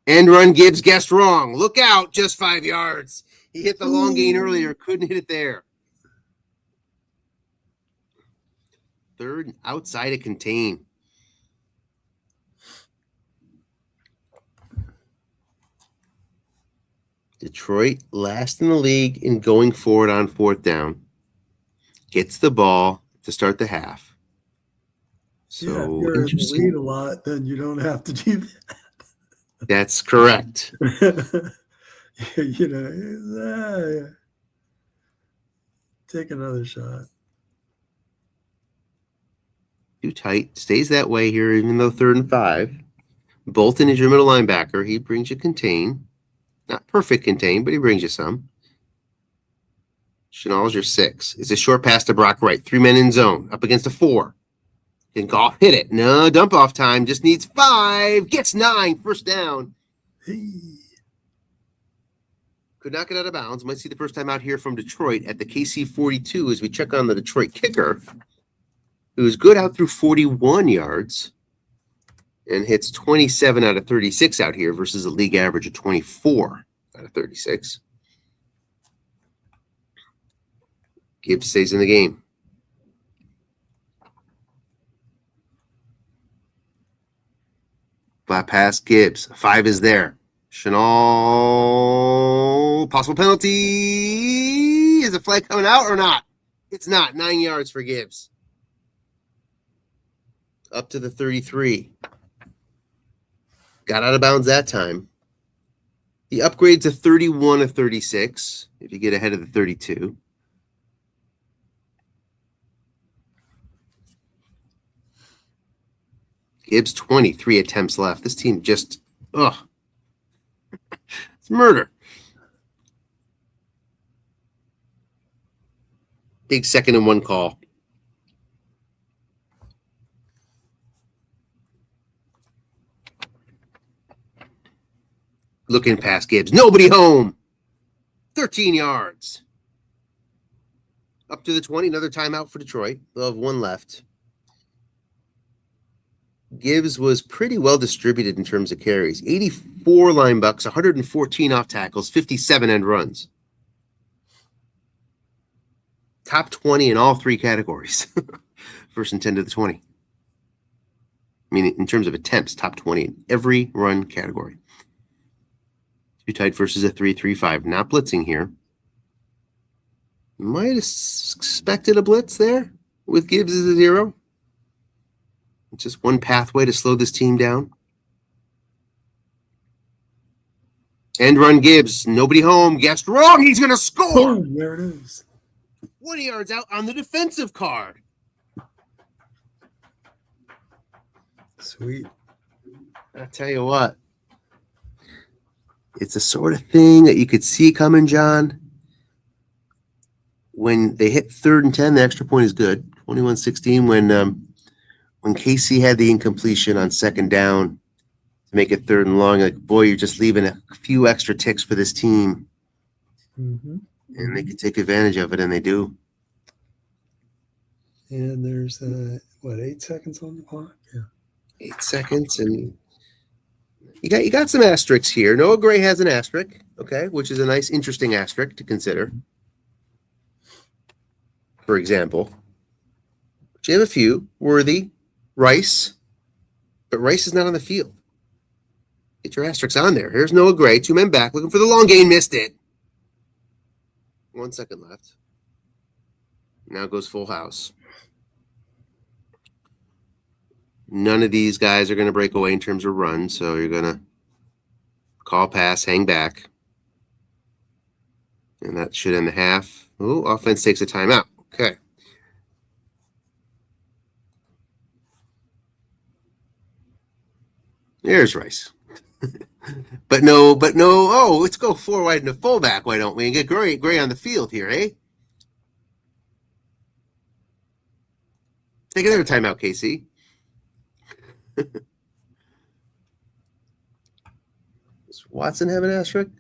End run, Gibbs guessed wrong. Look out, just 5 yards. He hit the long gain earlier, couldn't hit it there. 3rd outside of contain. Detroit last in the league in going forward on 4th down. Gets the ball to start the half. So if you're in the lead a lot, then you don't have to do that. That's correct. Take another shot. Too tight. Stays that way here, even though 3rd and 5. Bolton is your middle linebacker. He brings you contain. Not perfect contain, but he brings you some. Chenal's your 6. It's a short pass to Brock Wright. 3 men in zone. Up against a 4. Can Goff hit it? No, dump off time. Just needs 5. Gets 9. 1st down. Hey. Could not get out of bounds. Might see the first time out here from Detroit at the KC 42 as we check on the Detroit kicker, who is good out through 41 yards and hits 27 out of 36 out here versus a league average of 24 out of 36. Gibbs stays in the game. Flat pass, Gibbs. 5 is there. Chenal, possible penalty. Is the flag coming out or not? It's not. 9 yards for Gibbs. Up to the 33. Got out of bounds that time. The upgrade to 31 of 36 if you get ahead of the 32. Gibbs 23 attempts left. This team just, it's murder. Big 2nd and 1 call. Looking past Gibbs. Nobody home. 13 yards. Up to the 20. Another timeout for Detroit. They'll have 1 left. Gibbs was pretty well distributed in terms of carries. 84 line bucks, 114 off tackles, 57 end runs. Top 20 in all 3 categories. First and 10 to the 20. I mean, in terms of attempts, top 20 in every run category. 2 tight versus a 3-3-5. Not blitzing here. Might have expected a blitz there with Gibbs as a 0. It's just one pathway to slow this team down. End run Gibbs. Nobody home. Guessed wrong. He's going to score. Boom, there it is. 20 yards out on the defensive card. Sweet. I tell you what. It's the sort of thing that you could see coming, John. When they hit 3rd and 10, the extra point is good. 21-16 when Casey had the incompletion on 2nd down to make it 3rd and long, like, boy, you're just leaving a few extra ticks for this team. Mm-hmm. And they can take advantage of it, and they do. And there's, 8 seconds on the clock? Yeah. 8 seconds, and you got some asterisks here. Noah Gray has an asterisk, okay, which is a nice, interesting asterisk to consider. For example, but you have a few. Worthy, Rice, but Rice is not on the field. Get your asterisks on there. Here's Noah Gray, 2 men back, looking for the long gain, missed it. 1 second left. Now goes full house. None of these guys are going to break away in terms of run, so you're going to call pass, hang back. And that should end the half. Oh, offense takes a timeout. Okay. There's Rice. but no. Oh, let's go 4 wide and a fullback, why don't we? And get Gray on the field here, eh? Take another timeout, Casey. Does Watson have an asterisk?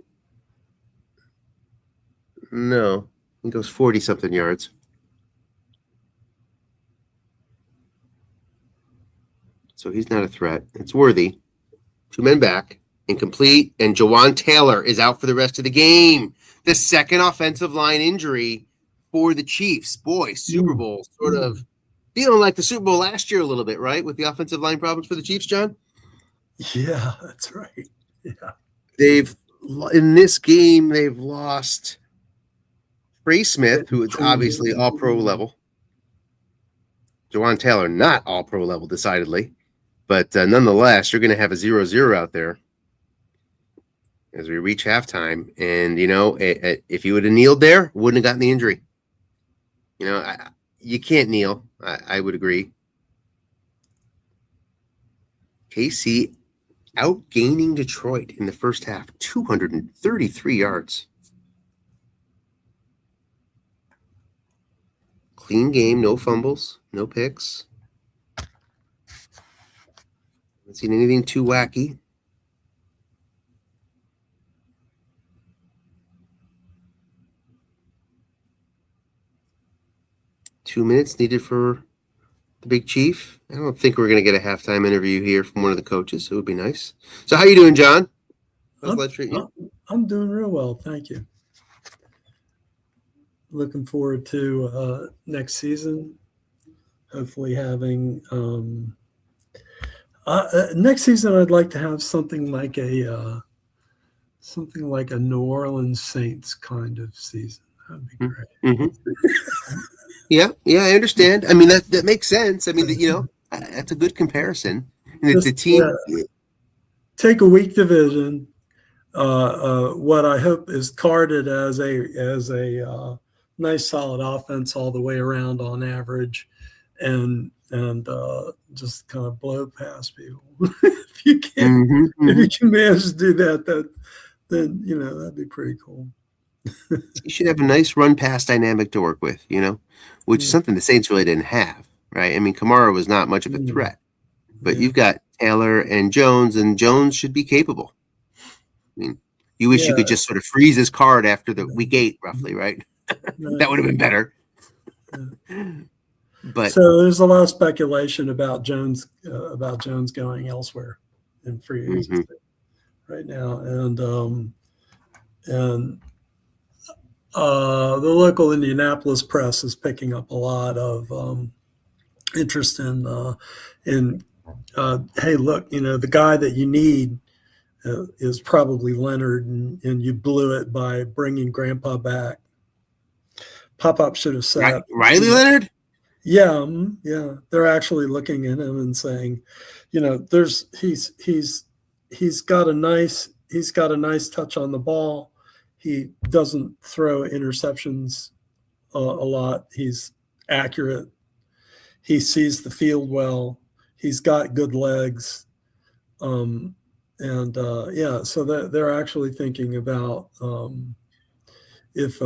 No. He goes 40-something yards. So he's not a threat. It's Worthy. 2 men back. Incomplete. And Jawan Taylor is out for the rest of the game. The 2nd offensive line injury for the Chiefs. Boy, Super Bowl sort of feeling like the Super Bowl last year a little bit, right? With the offensive line problems for the Chiefs, John? Yeah, that's right. Yeah. In this game, they've lost Trey Smith, who is obviously all-pro level. Jawan Taylor, not all-pro level, decidedly. But nonetheless, you're going to have a 0-0 out there as we reach halftime. And, if you would have kneeled there, wouldn't have gotten the injury. You can't kneel. I would agree. KC outgaining Detroit in the first half, 233 yards. Clean game, no fumbles, no picks. Haven't seen anything too wacky. Two minutes needed for the Big Chief. I don't think we're going to get a halftime interview here from one of the coaches. It would be nice. So how you doing, John? How's life treating you? I'm doing real well. Thank you. Looking forward to next season. Hopefully having next season, I'd like to have something like a New Orleans Saints kind of season. That'd be great. Mm-hmm. Yeah, I understand. I mean, that makes sense. I mean, that's a good comparison. The team take a weak division. What I hope is carded as a nice solid offense all the way around on average, and just kind of blow past people. if you can Mm-hmm, if mm-hmm. you can manage to do that, then that'd be pretty cool. You should have a nice run pass dynamic to work with, which is Mm, something the Saints really didn't have, right? I mean, Kamara was not much of a mm, threat, but yeah, you've got Taylor and Jones should be capable. I mean, you wish you yeah. could just sort of freeze his card after the week 8, roughly, right? That Right. would have been better. Yeah. But So there's a lot of speculation about Jones going elsewhere in free mhm. agency right now, and the local Indianapolis press is picking up a lot of interest in hey, look, the guy that you need is probably Leonard, and you blew it by bringing Grandpa back. Pop up should have said, Riley Leonard? yeah, yeah. They're actually looking at him and saying, there's he's got a nice touch on the ball. He doesn't throw interceptions a lot. He's accurate. He sees the field well. He's got good legs. And yeah, so they're actually thinking about if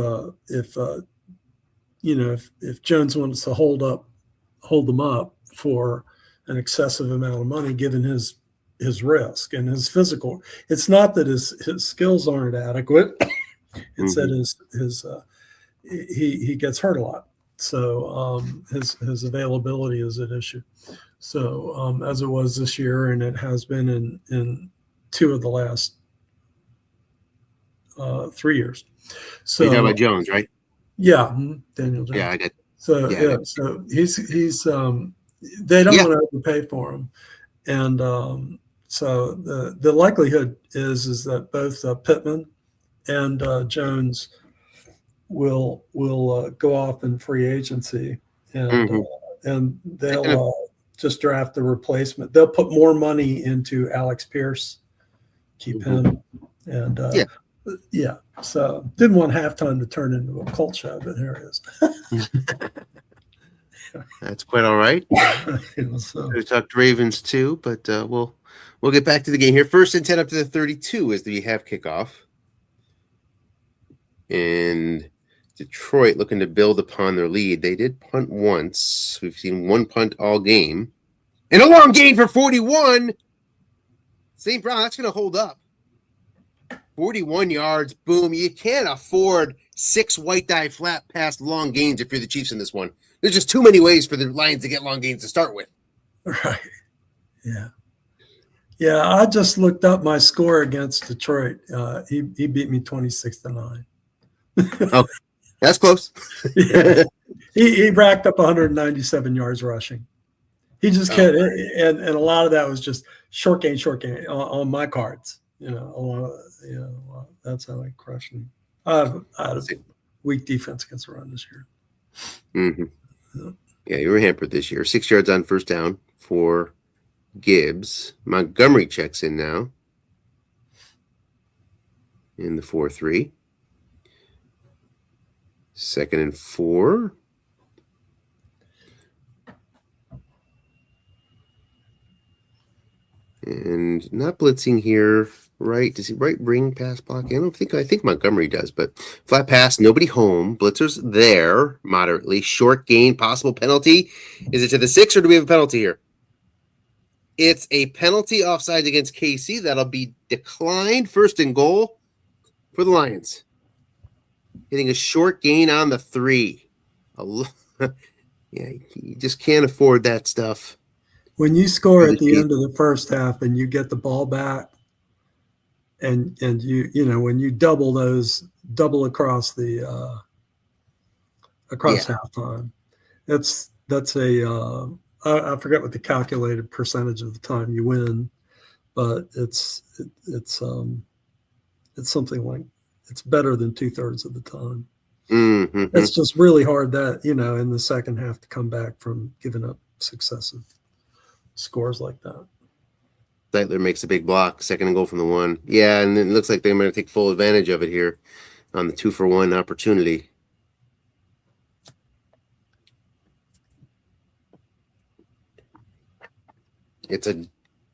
if Jones wants to hold them up for an excessive amount of money, given his risk and his physical. It's not that his skills aren't adequate. It's that he gets hurt a lot. So his availability is an issue. So as it was this year, and it has been in 2 of the last 3 years. So you're talking So about Jones, right? yeah, Daniel Jones. Yeah, I did. So Yeah. so he's they don't Yeah. want to overpay for him, and so the likelihood is that both Pittman and Jones will go off in free agency, and Mhm. and they'll just draft the replacement. They'll put more money into Alex Pierce, keep Mhm. him, and Yeah. yeah. So didn't want halftime to turn into a cult show, but here it is. That's quite all right. So, We talked Ravens too, but we'll get back to the game here. 1st and 10 up to the 32 as we have kickoff. And Detroit looking to build upon their lead. They did punt once. We've seen one punt all game. And a long gain for 41. St. Brown, that's going to hold up. 41 yards. Boom. You can't afford 6 white die flat pass long gains if you're the Chiefs in this one. There's just too many ways for the Lions to get long gains to start with. right. Yeah. Yeah. I just looked up my score against Detroit. He beat me 26-9. Okay. That's close. Yeah. He racked up 197 yards rushing. He just can't, and a lot of that was just short gain on my cards. A lot of, that's how I crushed him. I had a weak defense against the run this year. Mm-hmm. Yeah, you were hampered this year. 6 yards on 1st down for Gibbs. Montgomery checks in now in the 4-3. 2nd and 4. And not blitzing here, right? Does he ring pass block? I think Montgomery does, but flat pass, nobody home. Blitzer's there moderately. Short gain, possible penalty. Is it to the 6 or do we have a penalty here? It's a penalty offside against KC. That'll be declined. 1st and goal for the Lions. Hitting a short gain on the 3. Yeah, you just can't afford that stuff. When you score at the end of the 1st half and you get the ball back, and when you double across the halftime, that's a I forget what the calculated percentage of the time you win, but it's something like it's better than 2/3 of the time. Mm-hmm. It's just really hard that in the 2nd half to come back from giving up successive scores like that. Zeitler makes a big block, 2nd and goal from the 1. Yeah, and it looks like they're going to take full advantage of it here on the 2-for-1 opportunity. It's a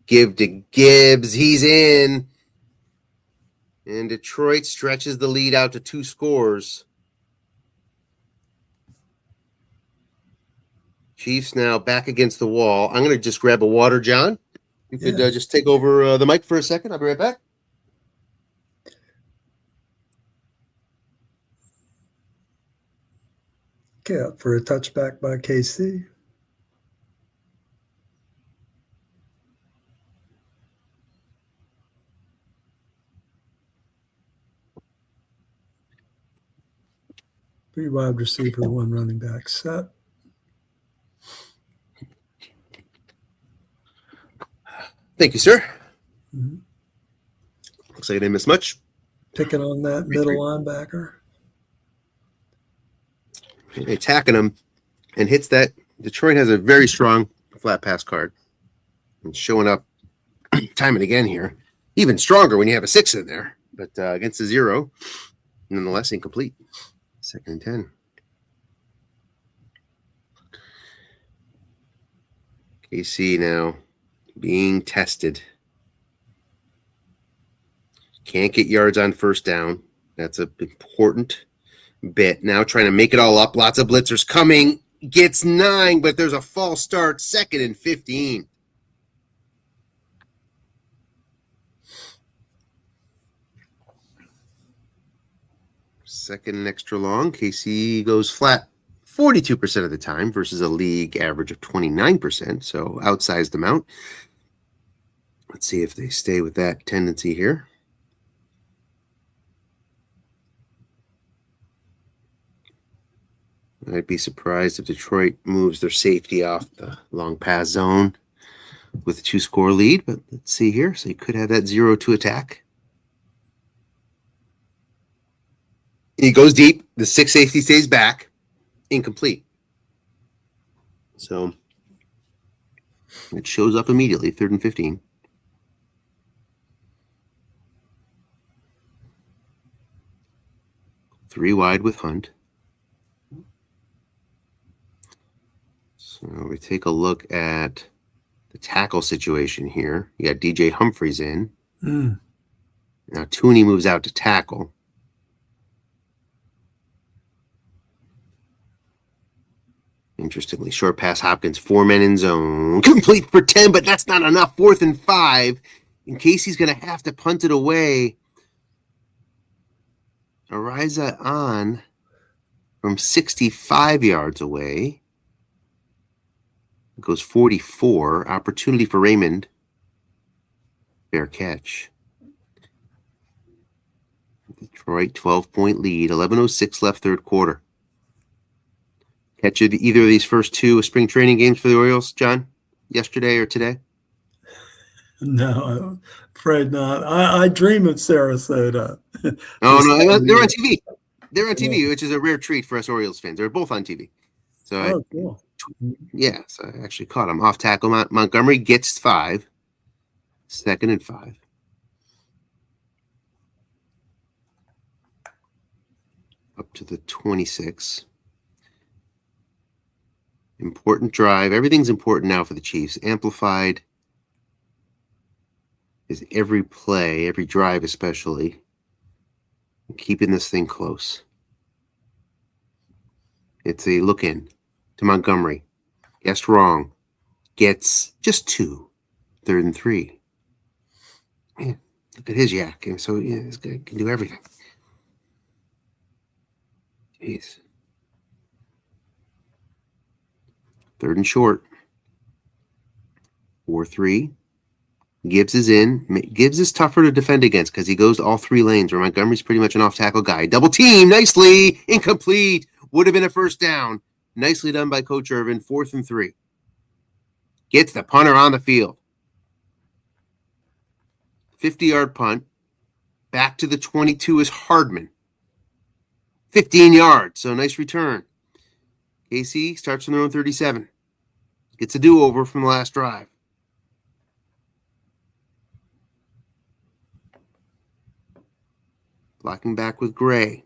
give to Gibbs. He's in. And Detroit stretches the lead out to 2 scores. Chiefs now back against the wall. I'm going to just grab a water, John. You could just take over the mic for a second. I'll be right back. Okay, up for a touchback by KC. Three wide receiver, one running back set. Thank you, sir. Mm-hmm. Looks like I didn't miss much. Picking on that middle linebacker. Attacking him and hits that. Detroit has a very strong flat pass card. And showing up time and again here. Even stronger when you have a 6 in there. But against a 0, nonetheless incomplete. 2nd and 10. KC now being tested. Can't get yards on first down. That's an important bit. Now trying to make it all up. Lots of blitzers coming. Gets 9, but there's a false start. 2nd and 15. Second and extra long. KC goes flat 42% of the time versus a league average of 29%. So outsized amount. Let's see if they stay with that tendency here. I'd be surprised if Detroit moves their safety off the long pass zone with a 2-score lead, but let's see here. So you could have that 0-2 attack. He goes deep. The 6 safety stays back. Incomplete. So it shows up immediately, 3rd and 15. Three wide with Hunt. So we take a look at the tackle situation here. You got DJ Humphries in. Now Tooney moves out to tackle. Interestingly, short pass Hopkins, 4 men in zone. Complete for 10, but that's not enough. 4th and 5. In case he's going to have to punt it away. Ariza on from 65 yards away. Goes 44. Opportunity for Raymond. Fair catch. Detroit, 12-point lead. 11:06 left, 3rd quarter. Catch either of these first 2 spring training games for the Orioles, John? Yesterday or today? No, I'm afraid not. I dream of Sarasota. Oh, no, they're on TV. They're on TV, which is a rare treat for us Orioles fans. They're both on TV. So cool. Yeah, so I actually caught him. Off tackle, Montgomery gets 5. 2nd and 5. Up to the 26. Important drive. Everything's important now for the Chiefs. Amplified is every play, every drive especially. Keeping this thing close. It's a look in to Montgomery. Guessed wrong. Gets just 2. 3rd and 3. Man, look at his yak. So yeah, this guy can do everything. Jeez. 3rd and short. 4-3. Gibbs is in. Gibbs is tougher to defend against because he goes to all 3 lanes where Montgomery's pretty much an off-tackle guy. Double team. Nicely. Incomplete. Would have been a first down. Nicely done by Coach Irvin. 4th and 3. Gets the punter on the field. 50-yard punt. Back to the 22 is Hardman. 15 yards. So nice return. KC starts from their own 37. Gets a do-over from the last drive. Blocking back with Gray.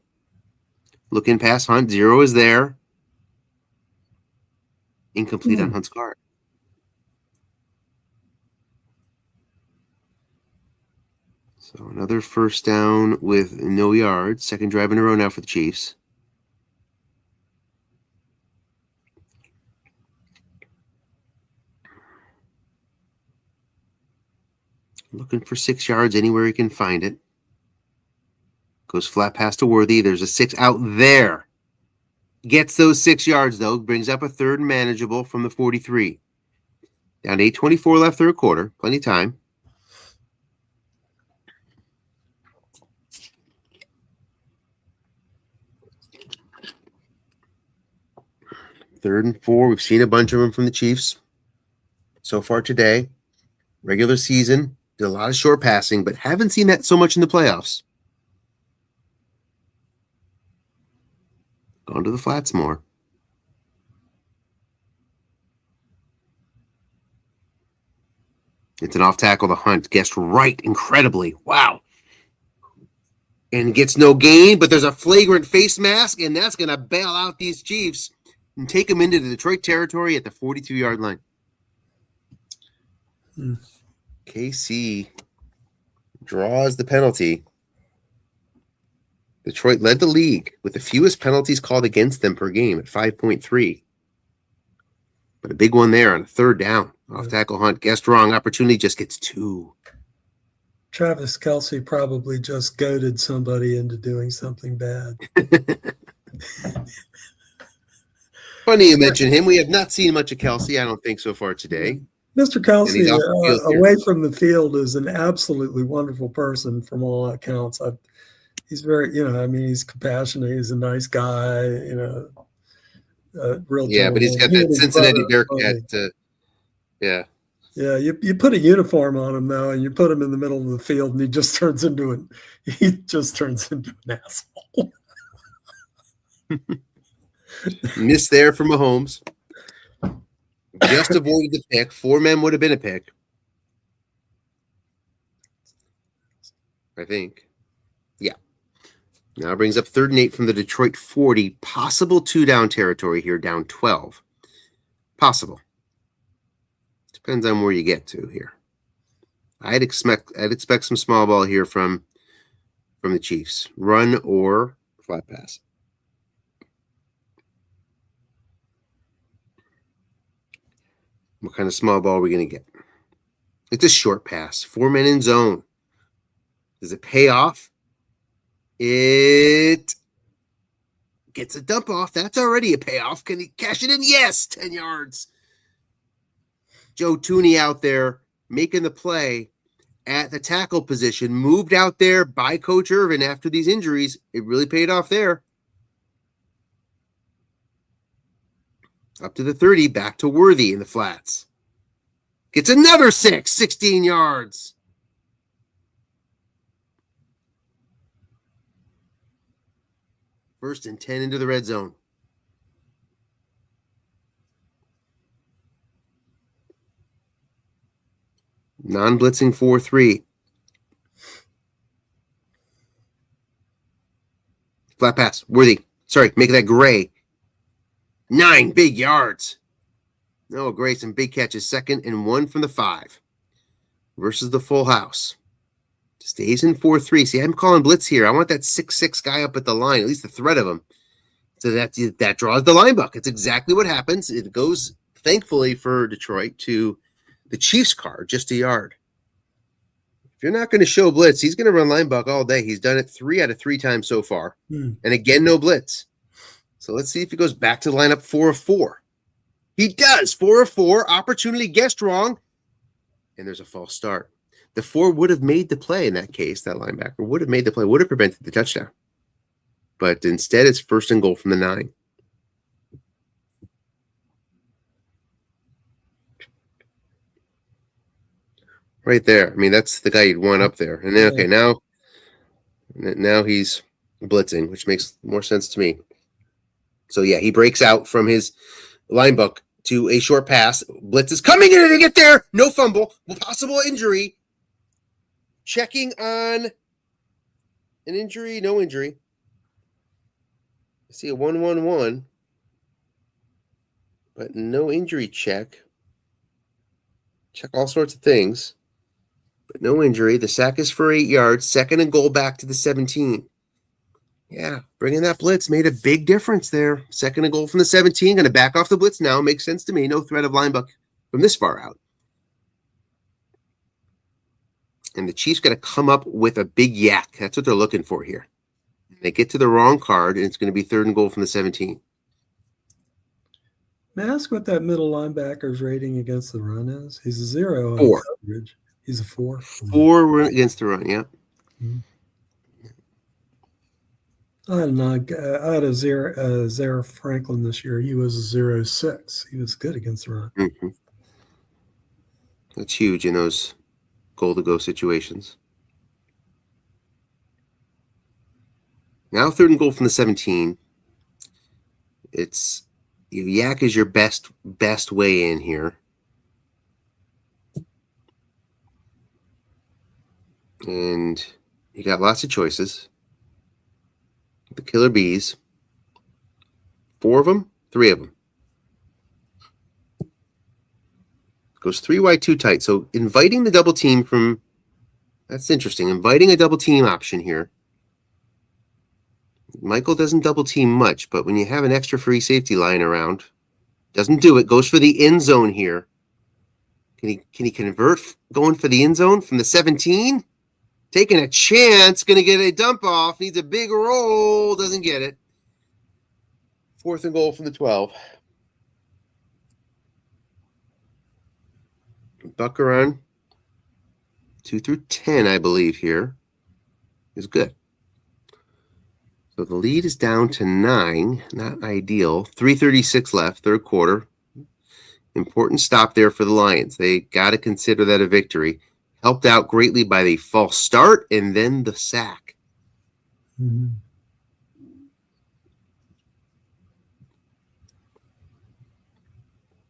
Looking past Hunt. 0 is there. Incomplete on Hunt's card. So another first down with no yards. Second drive in a row now for the Chiefs. Looking for 6 yards anywhere he can find it. Goes flat pass to Worthy. There's a 6 out there. Gets those 6 yards, though. Brings up a third and manageable from the 43. Down to 8:24 left, third quarter. Plenty of time. Third and 4. We've seen a bunch of them from the Chiefs so far today. Regular season. Did a lot of short passing, but haven't seen that so much in the playoffs. Gone to the flats more. It's an off tackle to Hunt. Guessed right incredibly. Wow. And gets no gain, but there's a flagrant face mask, and that's going to bail out these Chiefs and take them into the Detroit territory at the 42-yard line. KC draws the penalty. Detroit led the league with the fewest penalties called against them per game at 5.3. But a big one there on a third down. Off tackle Hunt. Guessed wrong. Opportunity just gets 2. Travis Kelce probably just goaded somebody into doing something bad. Funny you mention him. We have not seen much of Kelce, I don't think, so far today. Mr. Kelce, away away from the field, is an absolutely wonderful person from all accounts. He's very, he's compassionate. He's a nice guy, real but he's got that Cincinnati Bearcat. Yeah. Yeah, you put a uniform on him though, and you put him in the middle of the field, and he just turns into an asshole. Missed there for Mahomes. Just avoided the pick. 4 men would have been a pick, I think. Yeah. Now brings up 3rd and 8 from the Detroit 40. Possible 2-down territory here, down 12. Possible. Depends on where you get to here. I'd expect some small ball here from the Chiefs. Run or flat pass. What kind of small ball are we going to get? It's a short pass. 4 men in zone. Does it pay off? It gets a dump off. That's already a payoff. Can he cash it in? Yes, 10 yards. Joe Tooney out there making the play at the tackle position, moved out there by Coach Irvin after these injuries. It really paid off there. Up to the 30, back to Worthy in the flats. Gets another 6, 16 yards. First and 10 into the red zone. Non-blitzing 4-3. Flat pass. Worthy. Sorry, make that Gray. 9 big yards. No, Gray, some big catches. 2nd and 1 from the 5. Versus the full house. Stays in 4-3. See, I'm calling blitz here. I want that 6'6" guy up at the line, at least the threat of him. So that draws the line buck. It's exactly what happens. It goes, thankfully for Detroit, to the Chiefs card, just a yard. If you're not going to show blitz, he's going to run line buck all day. He's done it 3 out of 3 times so far. And again, no blitz. So let's see if he goes back to the lineup 4 of 4. He does. 4 of 4. Opportunity guessed wrong. And there's a false start. The 4 would have made the play in that case. That linebacker would have made the play, would have prevented the touchdown. But instead, it's 1st and goal from the 9. Right there. I mean, that's the guy you'd want up there. And then, okay, now he's blitzing, which makes more sense to me. So, yeah, he breaks out from his line book to a short pass. Blitz is coming in to get there. No fumble. Possible injury. Checking on an injury. No injury. I see a 1-1-1. But no injury check. Check all sorts of things. but no injury. The sack is for 8 yards. 2nd and goal back to the 17. Yeah, bringing that blitz made a big difference there. 2nd and goal from the 17. Going to back off the blitz now. Makes sense to me. No threat of linebacker from this far out. And the Chiefs got to come up with a big yak. That's what they're looking for here. They get to the wrong card, and it's going to be 3rd and goal from the 17. May I ask what that middle linebacker's rating against the run is? He's a 0 on 4. coverage. He's a 4. 4 against the run, yeah. Mm-hmm. I had a Zara Franklin this year. He was a 0.6. He was good against the run. Mm-hmm. That's huge in those goal-to-go situations. Now 3rd and goal from the 17. It's yak is your best way in here. And you got lots of choices. The killer bees. 4 of them, 3 of them. Goes 3 wide, 2 tight. So inviting the double team from, that's interesting. Inviting a double team option here. Michael doesn't double team much, but when you have an extra free safety lying around, doesn't do it. Goes for the end zone here. Can he convert going for the end zone from the 17? Taking a chance, going to get a dump off. Needs a big roll, doesn't get it. 4th and goal from the 12. Buck around 2 through 10, I believe, here is good. So the lead is down to 9, not ideal. 3:36 left, 3rd quarter. Important stop there for the Lions. They got to consider that a victory. Helped out greatly by the false start and then the sack. Mm-hmm.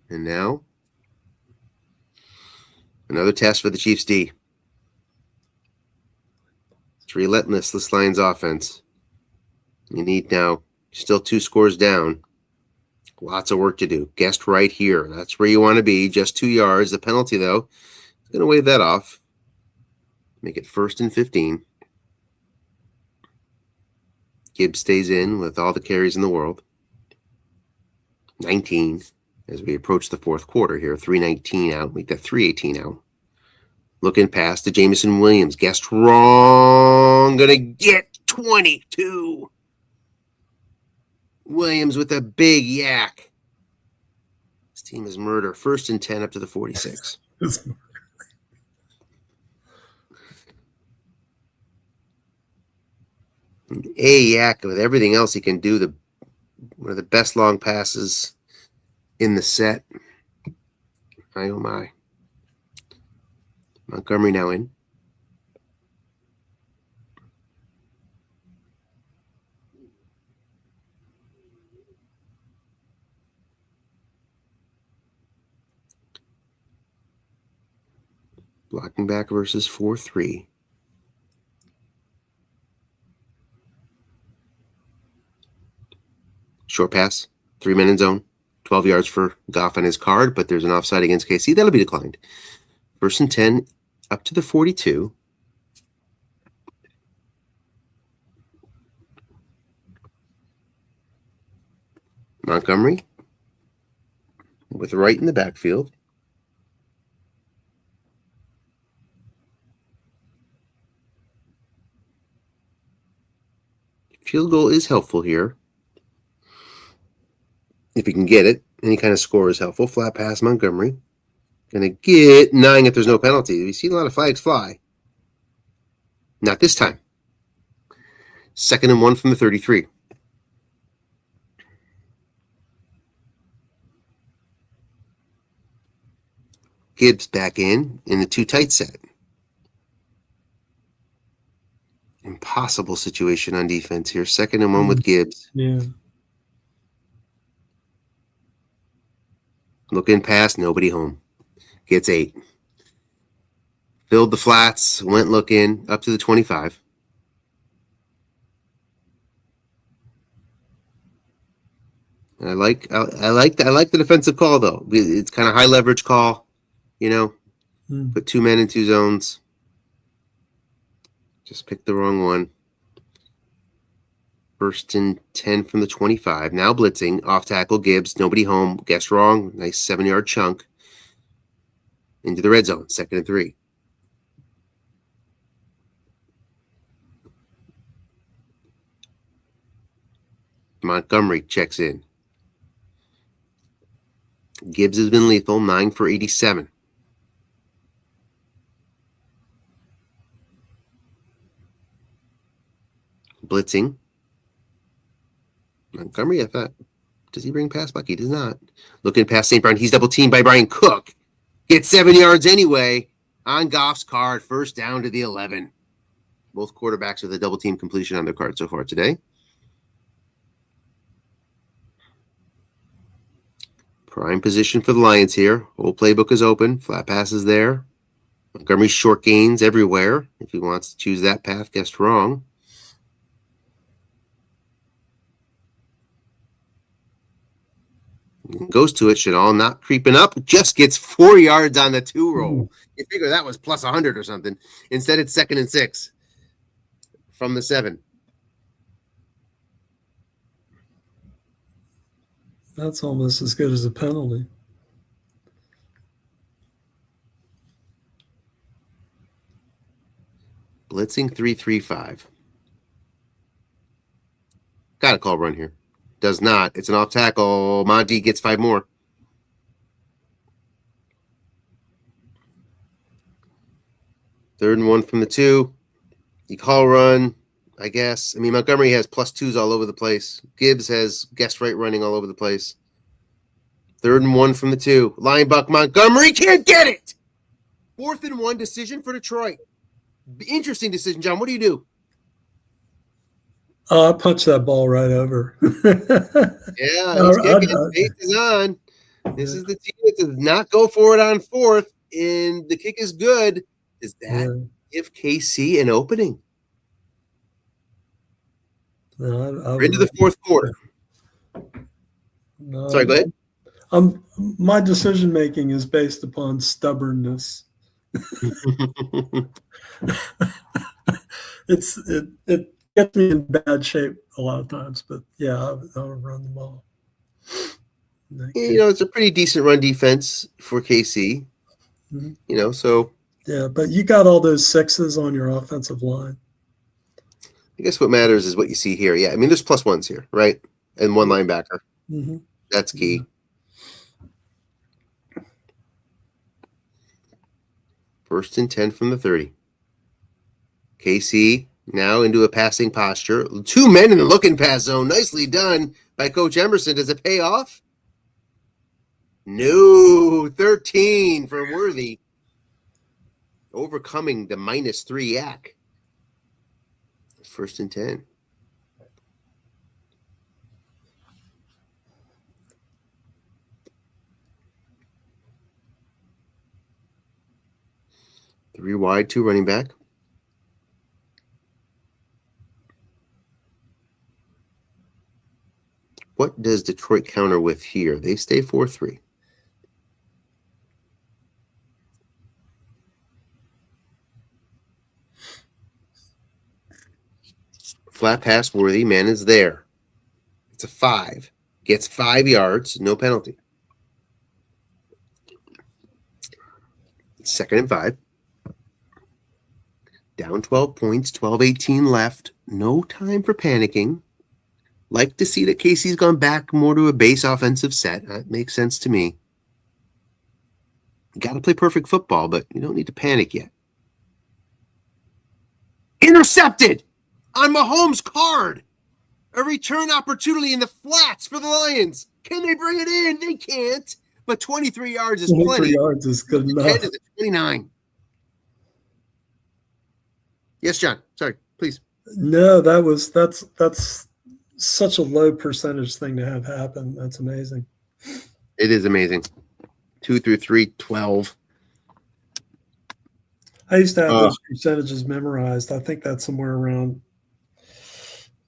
And now, another test for the Chiefs D. It's relentless, this Lions offense. You need now, still 2 scores down. Lots of work to do. Guessed right here. That's where you want to be. Just 2 yards. The penalty, though, is going to wave that off. Make it 1st and 15. Gibbs stays in with all the carries in the world. 19 as we approach the 4th quarter here. 3:19 out. Make that 3:18 out. Looking past to Jamison Williams. Guessed wrong. Going to get 22. Williams with a big yak. This team is murder. 1st and 10 up to the 46. A yak with everything else he can do. One of the best long passes in the set. My oh my. Montgomery now in. Blocking back versus 4-3. Short pass, 3-man in zone, 12 yards for Goff on his card, but there's an offside against KC. That'll be declined. 1st and 10 up to the 42. Montgomery with Wright in the backfield. Field goal is helpful here. If you can get it, any kind of score is helpful. Flat pass, Montgomery. Going to get 9 if there's no penalty. We've seen a lot of flags fly. Not this time. 2nd and 1 from the 33. Gibbs back in the 2 tight set. Impossible situation on defense here. 2nd and 1 with Gibbs. Yeah. Looking past, nobody home. Gets 8. Filled the flats, went looking up to the 25. I like the defensive call though. It's kind of high leverage call, Put 2 men in 2 zones. Just picked the wrong one. 1st and 10 from the 25. Now blitzing. Off tackle, Gibbs. Nobody home. Guessed wrong. Nice 7-yard chunk. Into the red zone. 2nd and 3. Montgomery checks in. Gibbs has been lethal. 9 for 87. Blitzing. Montgomery, I thought. Does he bring pass back? He does not. Looking past St. Brown. He's double teamed by Brian Cook. Gets 7 yards anyway. On Goff's card. 1st down to the 11. Both quarterbacks with a double team completion on their card so far today. Prime position for the Lions here. Whole playbook is open. Flat passes there. Montgomery short gains everywhere. If he wants to choose that path, guessed wrong. Goes to it. Chanel not creeping up. Just gets 4 yards on the 2 roll. You figure that was plus 100 or something. Instead, it's 2nd and 6 from the 7. That's almost as good as a penalty. Blitzing 3-3-5. Got a call run here. Does not. It's an off tackle. Monty gets 5 more. Third and 1 from the 2. You call run, I guess. I mean, Montgomery has +2s all over the place. Gibbs has guessed right running all over the place. 3rd and 1 from the 2. Linebuck Montgomery can't get it. 4th and 1 decision for Detroit. Interesting decision, John. What do you do? Oh, I punched that ball right over. Yeah, he's kicking. Faith is on. This is the team that does not go for it on 4th, and the kick is good. Does that give KC an opening? No, We're into the 4th quarter. No, Sorry, go ahead. My decision making is based upon stubbornness. It gets me in bad shape a lot of times, but yeah, I'll run the ball. You know, it's a pretty decent run defense for KC. Mm-hmm. You know, so yeah, but you got all those 6s on your offensive line. I guess what matters is what you see here. Yeah, I mean, there's +1s here, right? And 1 linebacker. Mm-hmm. That's key. Yeah. 1st and 10 from the 30. KC now into a passing posture. 2 men in the looking pass zone. Nicely done by Coach Emerson. Does it pay off? No. 13 for Worthy. Overcoming the -3 yak. 1st and 10. Three wide, 2 running back. What does Detroit counter with here? They stay 4-3. Flat pass Worthy. Man is there. It's a 5. Gets 5 yards. No penalty. 2nd and 5. Down 12 points. 12-18 left. No time for panicking. Like to see that KC's gone back more to a base offensive set. That makes sense to me. You got to play perfect football, but you don't need to panic yet. Intercepted on Mahomes' card. A return opportunity in the flats for the Lions. Can they bring it in? They can't. But 23 yards is 23 plenty. yards is good enough. 10 is at 29. Yes, John. Sorry, please. No, that's such a low percentage thing to have happen. That's amazing. It is amazing. 2 through 3, 12. I used to have those percentages memorized. I think that's somewhere around.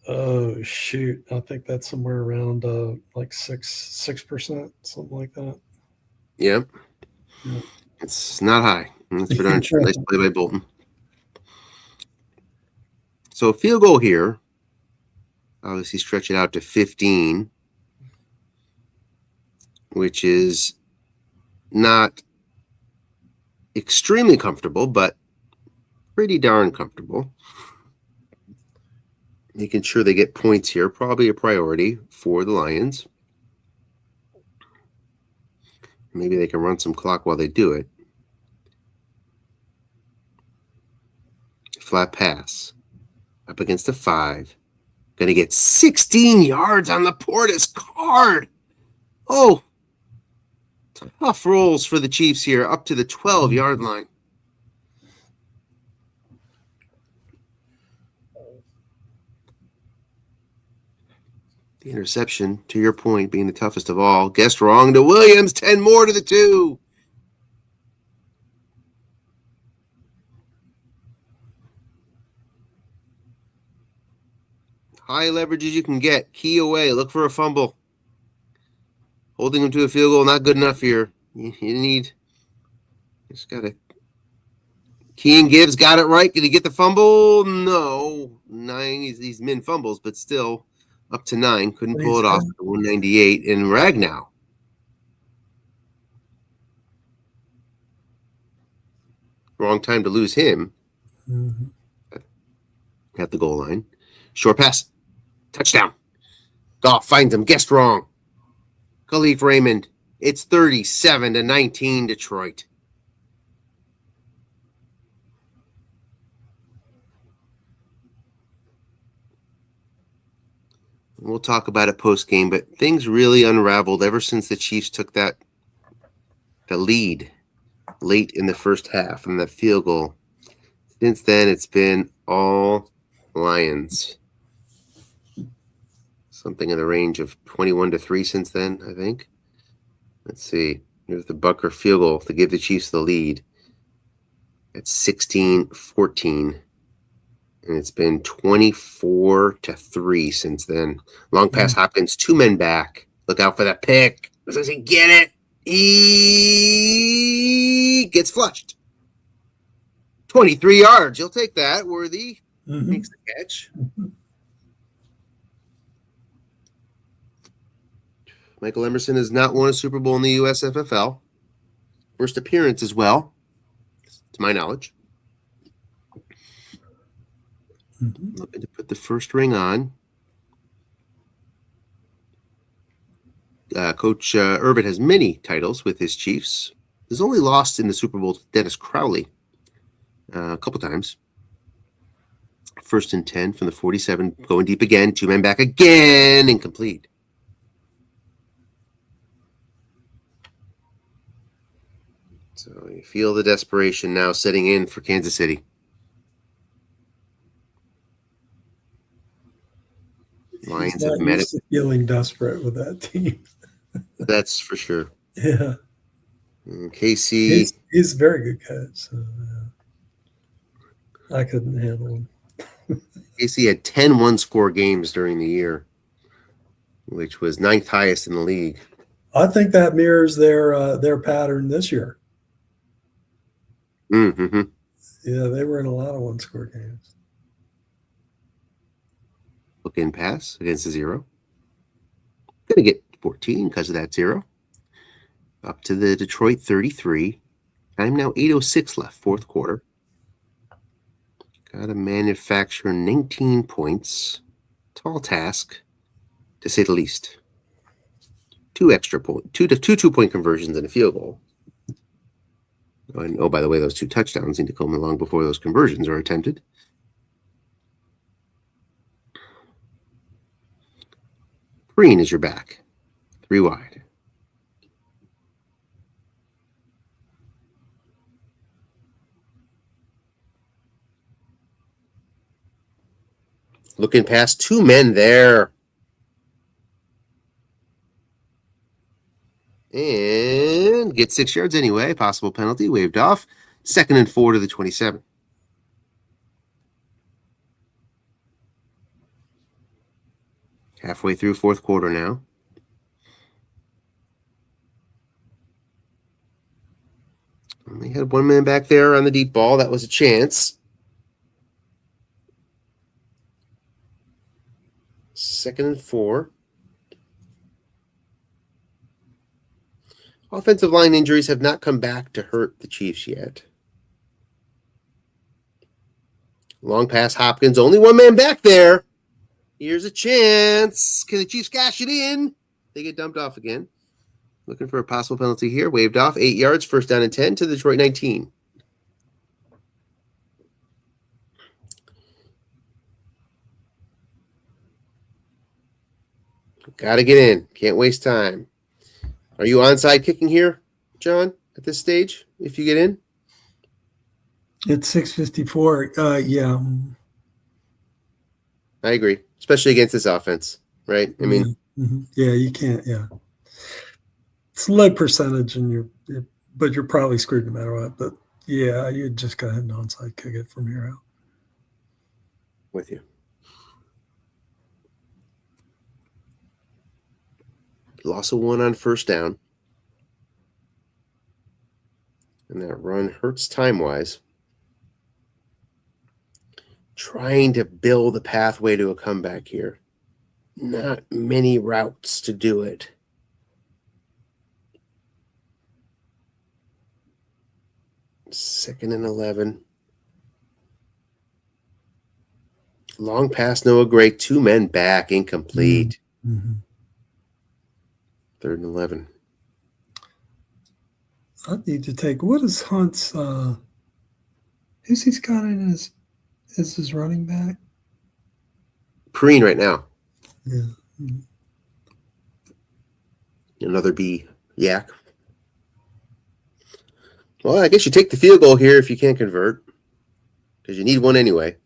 Oh shoot! I think that's somewhere around like 6%, something like that. Yep. Yeah. It's not high. That's for darn sure. Nice play by Bolton. So a field goal here, obviously stretch it out to 15, which is not extremely comfortable, but pretty darn comfortable. Making sure they get points here, probably a priority for the Lions. Maybe they can run some clock while they do it. Flat pass. Up against a 5. Going to get 16 yards on the Portis card. Oh, tough rolls for the Chiefs here, up to the 12-yard line. The interception, to your point, being the toughest of all. Guessed wrong to Williams. 10 more to the 2. High leverage as you can get. Key away. Look for a fumble. Holding him to a field goal, not good enough here. You need... Just got to... Keen Gibbs got it right. Did he get the fumble? No. 9. He's min fumbles, but still up to 9. Couldn't pull it off. 198. And Ragnow. Wrong time to lose him. At the goal line. Short pass. Touchdown. Goff finds him. Guessed wrong. Khalif Raymond. It's 37-19 Detroit. We'll talk about it post-game, but things really unraveled ever since the Chiefs took the lead late in the first half and that field goal. Since then, it's been all Lions. Something in the range of 21-3 since then, I think. Let's see. Here's the Bucker field goal to give the Chiefs the lead. It's 16-14. And it's been 24-3 since then. Long pass Hopkins, 2 men back. Look out for that pick. Does he get it? He gets flushed. 23 yards. You'll take that. Worthy makes the catch. Michael Emerson has not won a Super Bowl in the USFL. First appearance as well, to my knowledge. Looking to put the first ring on. Coach Urban has many titles with his Chiefs. He's only lost in the Super Bowl to Dennis Crowley a couple times. 1st and 10 from the 47. Going deep again. 2 men back again. Incomplete. So you feel the desperation now setting in for Kansas City. Lions have met it. Feeling desperate with that team. That's for sure. Yeah. KC. He's a very good coach. So, I couldn't handle him. KC had 10 one-score games during the year, which was 9th highest in the league. I think that mirrors their pattern this year. Mm-hmm. Yeah, they were in a lot of one-score games. Look in pass against a 0. Going to get 14 because of that 0. Up to the Detroit 33. Time now 8:06 left, 4th quarter. Got to manufacture 19 points. Tall task, to say the least. 2 extra points, two 2-point conversions and a field goal. And, oh, by the way, those 2 touchdowns need to come along before those conversions are attempted. Green is your back. 3 wide. Looking past 2 men there. And get 6 yards anyway. Possible penalty waved off. 2nd and 4 to the 27. Halfway through 4th quarter now. Only had 1 man back there on the deep ball. That was a chance. 2nd and 4. Offensive line injuries have not come back to hurt the Chiefs yet. Long pass, Hopkins. Only one man back there. Here's a chance. Can the Chiefs cash it in? They get dumped off again. Looking for a possible penalty here. Waved off. 8 yards. 1st down and 10 to the Detroit 19. Got to get in. Can't waste time. Are you onside kicking here, John, at this stage, if you get in? It's 6:54. Yeah. I agree, especially against this offense, right? I mean, yeah, you can't. Yeah, it's low percentage, and but you're probably screwed no matter what. But yeah, you just go ahead and onside kick it from here out. With you. Loss of 1 on 1st down. And that run hurts time-wise. Trying to build a pathway to a comeback here. Not many routes to do it. Second and 11. Long pass, Noah Gray. 2 men back, incomplete. 3rd and 11. I need to take. What is Hunt's? Who's he's got in his running back? Perrine right now. Yeah. Another B. Yak. Well, I guess you take the field goal here if you can't convert, because you need one anyway.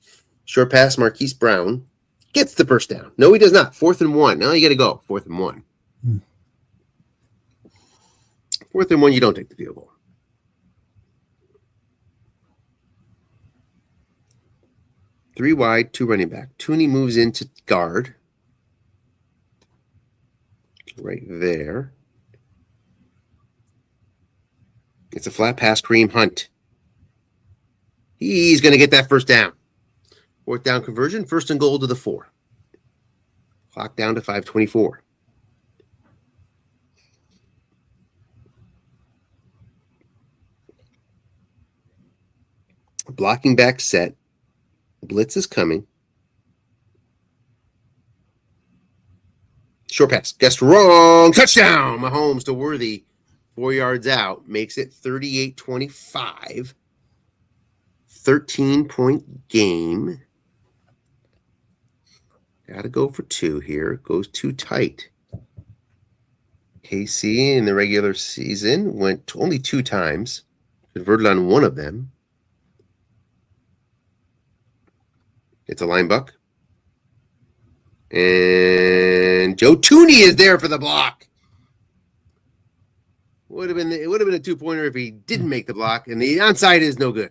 Short pass, Marquise Brown gets the 1st down. No, he does not. 4th and 1. Now you got to go. 4th and 1. 4th and 1, you don't take the field goal. Three wide, 2 running back. Tooney moves into guard. Right there. It's a flat pass, Kareem Hunt. He's going to get that 1st down. 4th down conversion, 1st and goal to the 4. Clock down to 5:24. Blocking back set. Blitz is coming. Short pass. Guessed wrong. Touchdown. Mahomes to Worthy. 4 yards out. Makes it 38-25. 13-point game. Got to go for 2 here. Goes too tight. KC in the regular season went only 2 times. Converted on 1 of them. It's a line buck. And Joe Tooney is there for the block. It would have been a 2-pointer if he didn't make the block, and the onside is no good.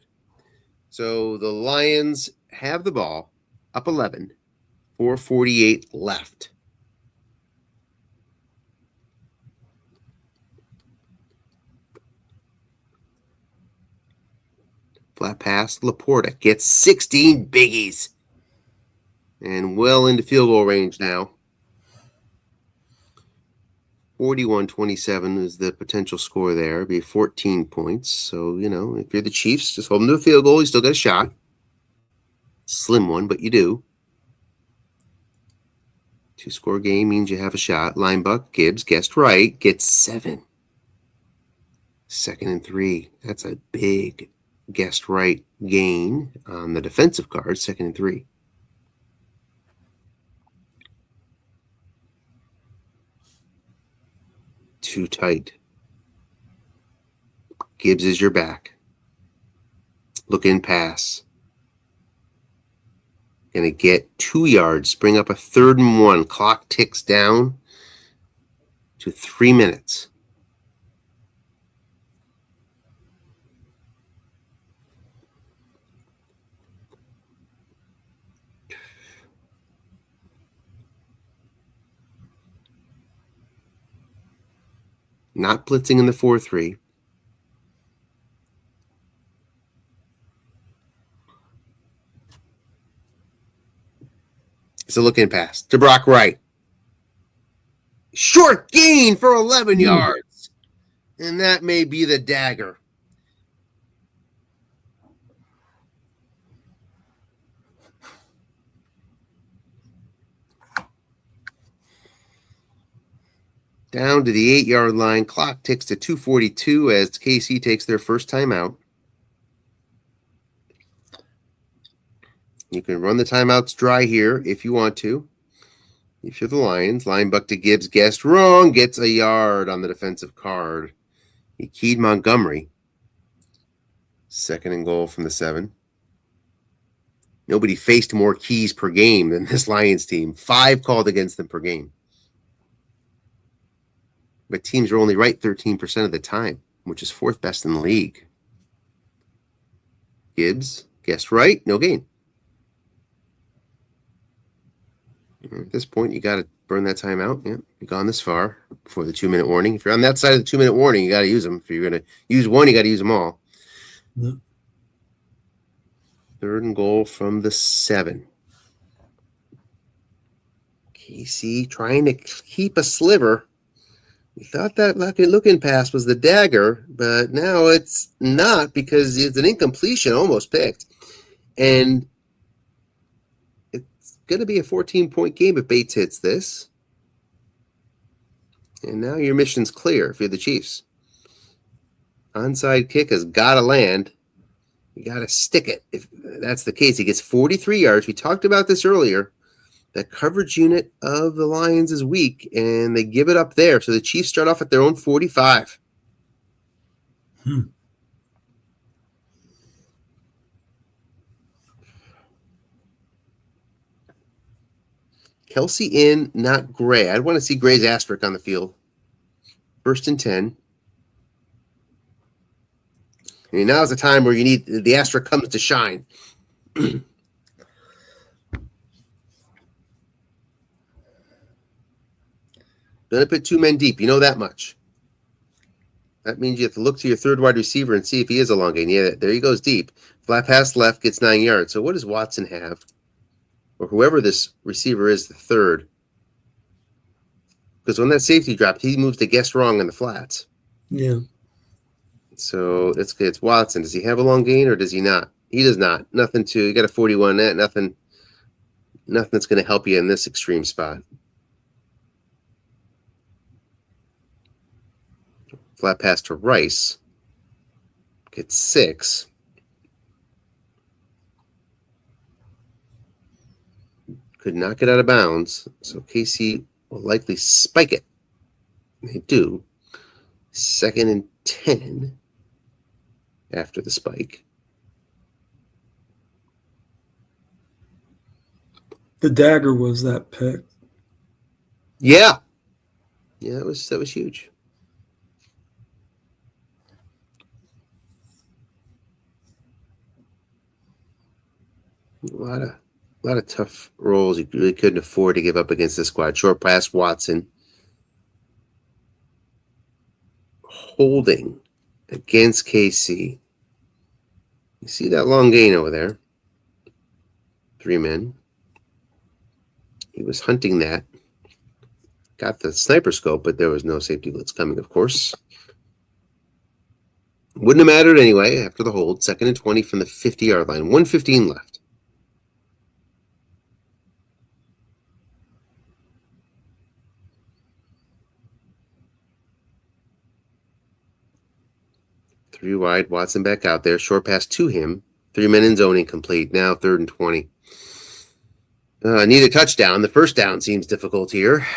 So the Lions have the ball, up 11, 4:48 left. Flat pass, Laporta gets 16 biggies. And well into field goal range now. 41-27 is the potential score there. It'd be 14 points. So, if you're the Chiefs, just hold them to a field goal. You still got a shot. Slim one, but you do. 2-score game means you have a shot. Linebuck, Gibbs, guessed right, gets 7. 2nd and 3. That's a big guessed right gain on the defensive card. 2nd and 3. Too tight. Gibbs is your back. Look in pass. Gonna get 2 yards. Bring up a 3rd and 1. Clock ticks down to 3 minutes. Not blitzing in the 4-3. It's a look-in pass to Brock Wright. Short gain for 11 yards. And that may be the dagger. Down to the 8-yard line. Clock ticks to 2:42 as KC takes their first timeout. You can run the timeouts dry here if you want to. If you're the Lions, linebacker to Gibbs guessed wrong, gets a yard on the defensive card. He keyed Montgomery. 2nd and goal from the 7. Nobody faced more keys per game than this Lions team. 5 called against them per game. But teams are only right 13% of the time, which is 4th best in the league. Gibbs guessed right, no gain. At this point, you got to burn that timeout. Yeah, you've gone this far before the 2-minute warning. If you're on that side of the 2-minute warning, you got to use them. If you're going to use one, you got to use them all. Yeah. 3rd and goal from the 7. KC trying to keep a sliver. We thought that looking pass was the dagger, but now it's not because it's an incompletion almost picked. And it's going to be a 14-point game if Bates hits this. And now your mission's clear if you're the Chiefs. Onside kick has got to land. You got to stick it. If that's the case, he gets 43 yards. We talked about this earlier. The coverage unit of the Lions is weak, and they give it up there. So the Chiefs start off at their own 45. Kelsey in, not Gray. I'd want to see Gray's asterisk on the field. 1st and 10. And now's the time where you need the asterisk comes to shine. Going to put 2 men deep. You know that much. That means you have to look to your 3rd wide receiver and see if he is a long gain. Yeah, there he goes deep. Flat pass left gets 9 yards. So what does Watson have? Or whoever this receiver is, the 3rd. Because when that safety dropped, he moves to guess wrong in the flats. Yeah. So it's Watson. Does he have a long gain or does he not? He does not. Nothing to. You got a 41 net. Nothing that's going to help you in this extreme spot. Flat pass to Rice. Gets 6. Could not get out of bounds. So KC will likely spike it. They do. 2nd and 10 after the spike. The dagger was that pick. Yeah. Yeah, that was huge. A lot of tough rolls you really couldn't afford to give up against this squad. Short pass, Watson. Holding against KC. You see that long gain over there? 3 men. He was hunting that. Got the sniper scope, but there was no safety blitz coming, of course. Wouldn't have mattered anyway after the hold. 2nd and 20 from the 50-yard line. 1:15 left. Three wide, Watson back out there. Short pass to him. 3 men in zone incomplete. Now 3rd and 20. Need a touchdown. The first down seems difficult here.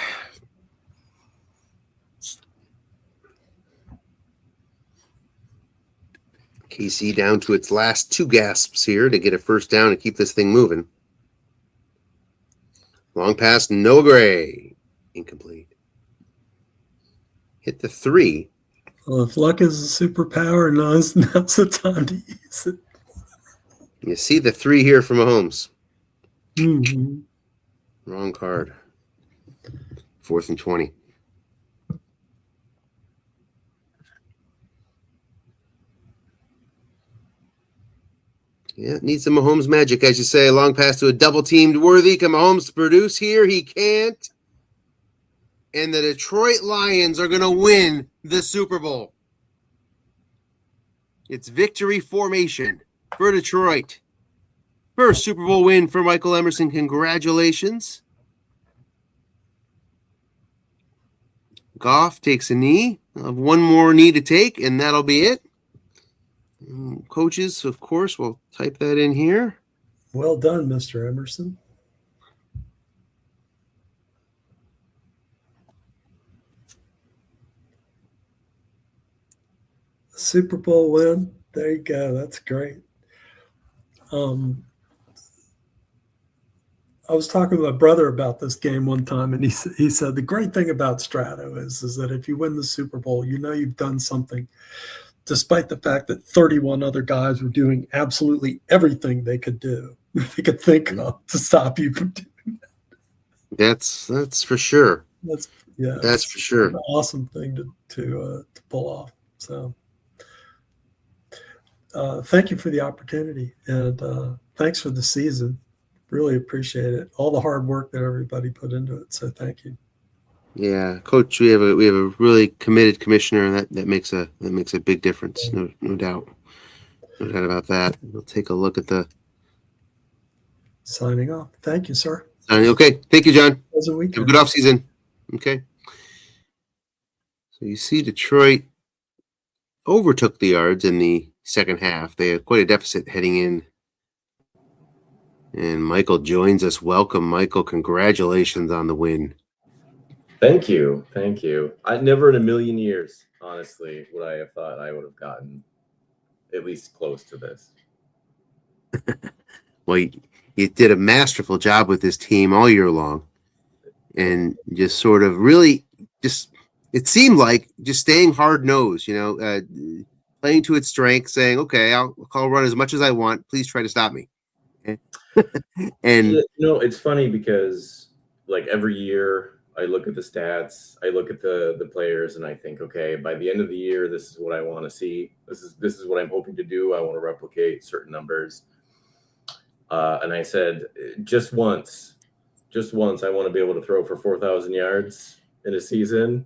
KC down to its last 2 gasps here to get a first down and keep this thing moving. Long pass, no Gray. Incomplete. Hit the 3. Well, if luck is a superpower, now's the time to use it. You see the 3 here from Mahomes. Mm-hmm. Wrong card. 4th and 20. Yeah, needs some Mahomes magic, as you say. A long pass to a double-teamed Worthy. Can Mahomes produce here? He can't. And the Detroit Lions are going to win the Super Bowl. It's victory formation for Detroit. First Super Bowl win for Michael Emerson. Congratulations. Goff takes a knee. I'll have one more knee to take, and that'll be it. And coaches, of course, will type that in here. Well done, Mr. Emerson. Super Bowl win. There you go. That's great. I was talking to my brother about this game one time, and he said the great thing about Strato is that if you win the Super Bowl, you know you've done something, despite the fact that 31 other guys were doing absolutely everything they could do, they could think of to stop you from doing that. That's for sure. That's for sure. An awesome thing to pull off. So, thank you for the opportunity, and thanks for the season. Really appreciate it. All the hard work that everybody put into it. So thank you. Yeah, Coach, we have a really committed commissioner, and that makes a big difference. No doubt about that. We'll take a look at the signing off. Thank you, sir. Okay, thank you, John. Have a good off season. Okay. So you see, Detroit overtook the Yards in the second half. They had quite a deficit heading in. And Michael joins us. Welcome, Michael. Congratulations on the win. Thank you. I never in a million years, honestly, would I have thought I would have gotten at least close to this. Well, you did a masterful job with this team all year long. And just sort of really it seemed like just staying hard-nosed, playing to its strength, saying, okay, I'll call run as much as I want. Please try to stop me. And it's funny because like every year I look at the stats, I look at the players, and I think, okay, by the end of the year, this is what I want to see. This is what I'm hoping to do. I want to replicate certain numbers. And I said, just once, I want to be able to throw for 4,000 yards in a season.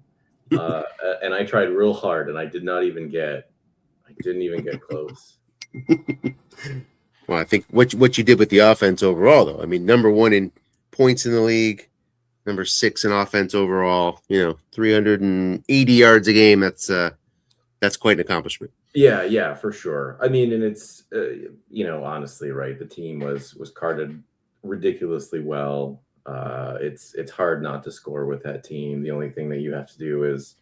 And I tried real hard, and I didn't even get close. Well, I think what you did with the offense overall, though, I mean, number 1 in points in the league, number 6 in offense overall, 380 yards a game. That's quite an accomplishment. Yeah, for sure. I mean, and it's, honestly, right. The team was carded ridiculously well. It's hard not to score with that team. The only thing that you have to do is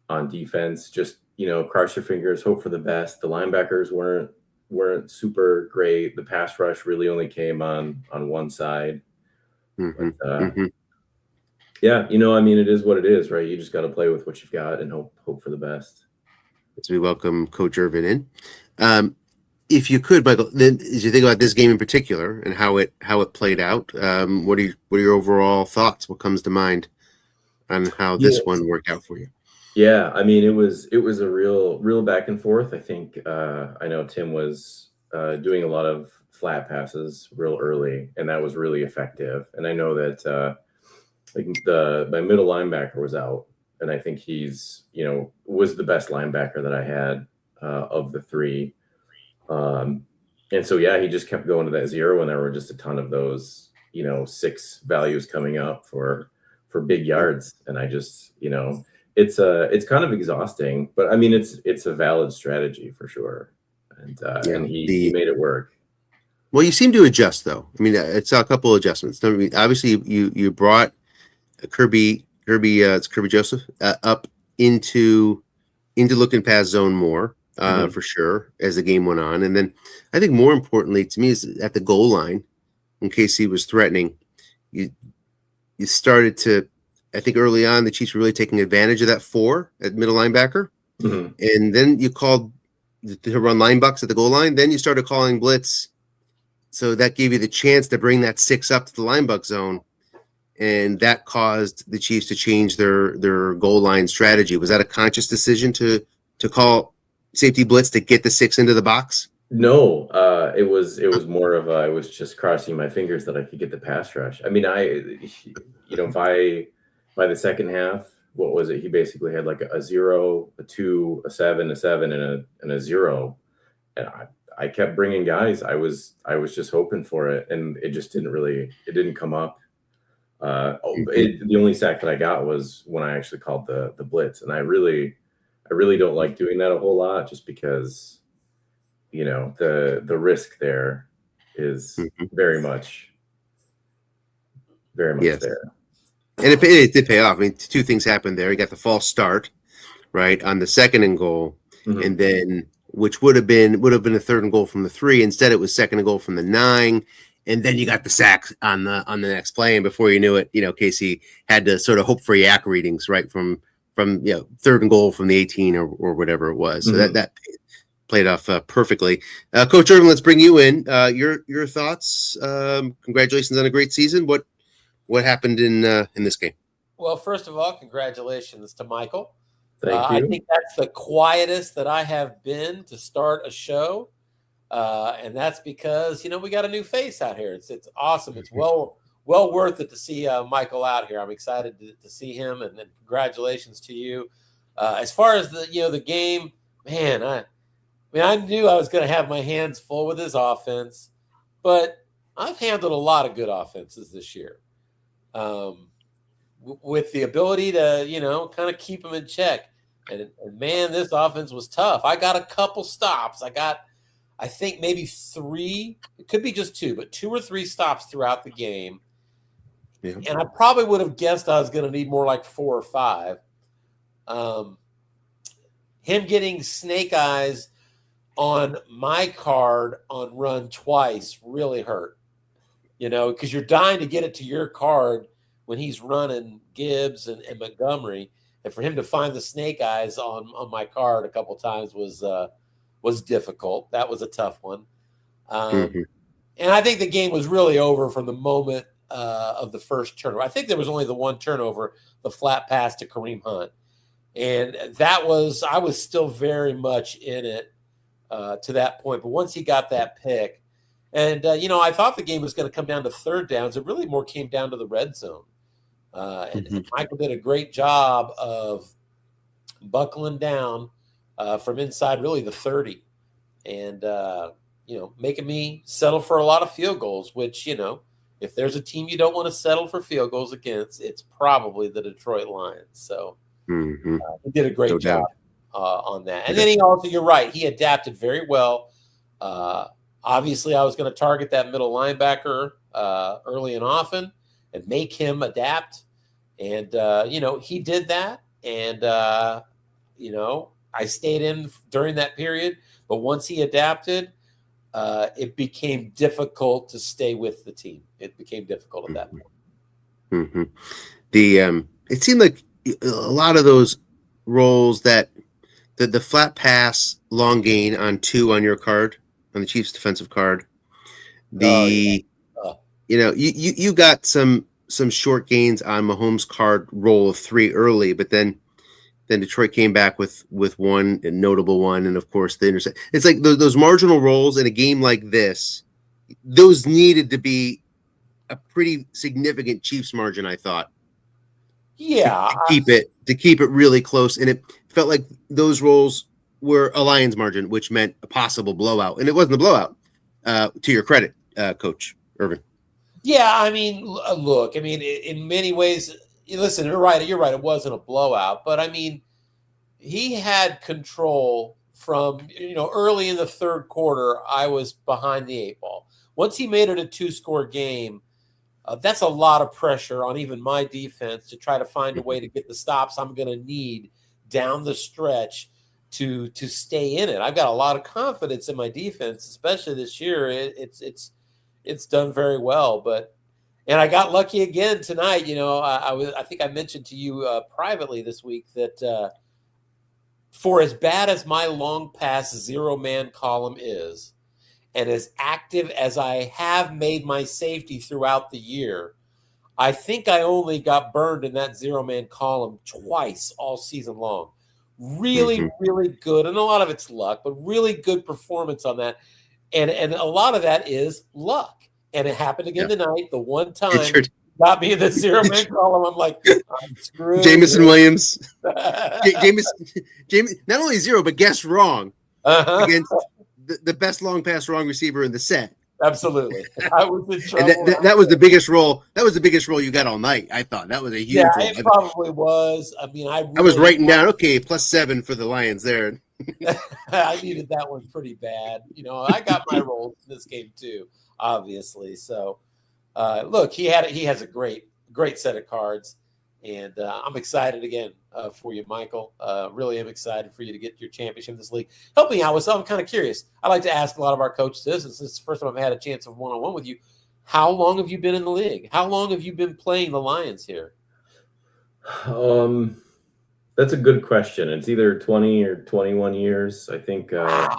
on defense, just, cross your fingers, hope for the best. The linebackers weren't super great. The pass rush really only came on one side. Mm-hmm. But, yeah, I mean, it is what it is, right? You just got to play with what you've got and hope for the best. As we welcome Coach Irvin in. If you could, Michael, then as you think about this game in particular and how it played out, what are your overall thoughts? What comes to mind on how this one worked out for you? Yeah, I mean, it was a real back and forth. I think I know Tim was doing a lot of flat passes real early, and that was really effective. And I know that my middle linebacker was out, and I think he's was the best linebacker that I had of the three. And so yeah, he just kept going to that zero, and there were just a ton of those 6 values coming up for big yards, and I just it's kind of exhausting, but I mean it's a valid strategy for sure, and he made it work. Well, you seem to adjust, though. I mean, it's a couple of adjustments. I mean, obviously, you brought Kirby Joseph up into looking past zone more for sure as the game went on, and then I think more importantly to me is at the goal line, in case he was threatening, you started to. I think early on the Chiefs were really taking advantage of that 4 at middle linebacker, and then you called to run line bucks at the goal line. Then you started calling blitz, so that gave you the chance to bring that 6 up to the line buck zone, and that caused the Chiefs to change their goal line strategy. Was that a conscious decision to call safety blitz to get the 6 into the box? No, it was more of I was just crossing my fingers that I could get the pass rush. I mean, by the second half, what was it? He basically had like a 0, a 2, a 7, a 7, and a 0, and I kept bringing guys. I was just hoping for it, and it just didn't come up. The only sack that I got was when I actually called the blitz, and I really don't like doing that a whole lot, just because the risk there is very much Yes. there. And it did pay off. I mean, two things happened there. You got the false start, right, on the second and goal, and then which would have been a third and goal from the 3. Instead, it was second and goal from the 9, and then you got the sack on the next play. And before you knew it, Casey had to sort of hope for yak readings, right, from third and goal from the 18 or whatever it was. So that played off perfectly. Coach Irvin, let's bring you in. Your thoughts. Congratulations on a great season. What happened in this game? Well, first of all, congratulations to Michael. Thank you. I think that's the quietest that I have been to start a show, and that's because we got a new face out here. It's awesome. It's well worth it to see Michael out here. I'm excited to see him, and congratulations to you. As far as the game, man, I knew I was going to have my hands full with his offense, but I've handled a lot of good offenses this year. With the ability to, kind of keep them in check. And man, this offense was tough. I got a couple stops. I think maybe 3, it could be just 2, but 2 or 3 stops throughout the game. Yeah. And I probably would have guessed I was going to need more like 4 or 5. Him getting snake eyes on my card on run twice really hurt, because you're dying to get it to your card when he's running Gibbs and Montgomery. And for him to find the snake eyes on my card a couple times was difficult. That was a tough one. And I think the game was really over from the moment of the first turnover. I think there was only the one turnover, the flat pass to Kareem Hunt. And I was still very much in it to that point. But once he got that pick, and, I thought the game was going to come down to third downs. It really more came down to the red zone. And Michael did a great job of buckling down from inside really the 30 and, making me settle for a lot of field goals, which, if there's a team you don't want to settle for field goals against, it's probably the Detroit Lions. So he did a great job on that. And then you're right, he adapted very well. Obviously, I was going to target that middle linebacker early and often and make him adapt. And, he did that. And, I stayed in during that period. But once he adapted, it became difficult to stay with the team. It became difficult at that point. It seemed like a lot of those roles that the flat pass, long gain on 2 on your card, on the Chiefs defensive card, you got some short gains on Mahomes' card roll of 3 early, but then Detroit came back with one, a notable one, and of course the intercept. It's like those marginal rolls in a game like this, those needed to be a pretty significant Chiefs margin, I thought. Yeah, to keep it really close, and it felt like those rolls were a Lions margin, which meant a possible blowout, and it wasn't a blowout. To your credit, Coach Irvin. Yeah, I mean, look, in many ways, listen, you're right. It wasn't a blowout, but I mean, he had control from, early in the third quarter. I was behind the 8 ball. Once he made it a 2-score game, that's a lot of pressure on even my defense to try to find a way to get the stops I'm going to need down the stretch to stay in it. I've got a lot of confidence in my defense, especially this year. It's done very well, and I got lucky again tonight. I think I mentioned to you privately this week that for as bad as my long pass 0-man column is, and as active as I have made my safety throughout the year, I think I only got burned in that 0-man column twice all season long. Really, really good. And a lot of it's luck, but really good performance on that. And a lot of that is luck. And it happened again tonight. The one time Sure. got me in the 0-man column. I'm like, I'm screwed. Jameson Williams. James, not only 0, but guessed wrong against the best long pass wrong receiver in the set. Absolutely. I was in trouble. And that was the biggest roll. That was the biggest roll you got all night. I thought that was a huge roll. It probably was. I mean, I was writing down, okay, +7 for the Lions there. I needed that one pretty bad. I got my rolls in this game too, obviously. So, look, he has a great set of cards, and I'm excited again for you, Michael. Really am excited for you to get your championship in this league. Help me out with something. I'm kind of curious. I like to ask a lot of our coaches this. This is the first time I've had a chance of one-on-one with you. How long have you been in the league? How long have you been playing the Lions here? That's a good question. It's either 20 or 21 years. I think I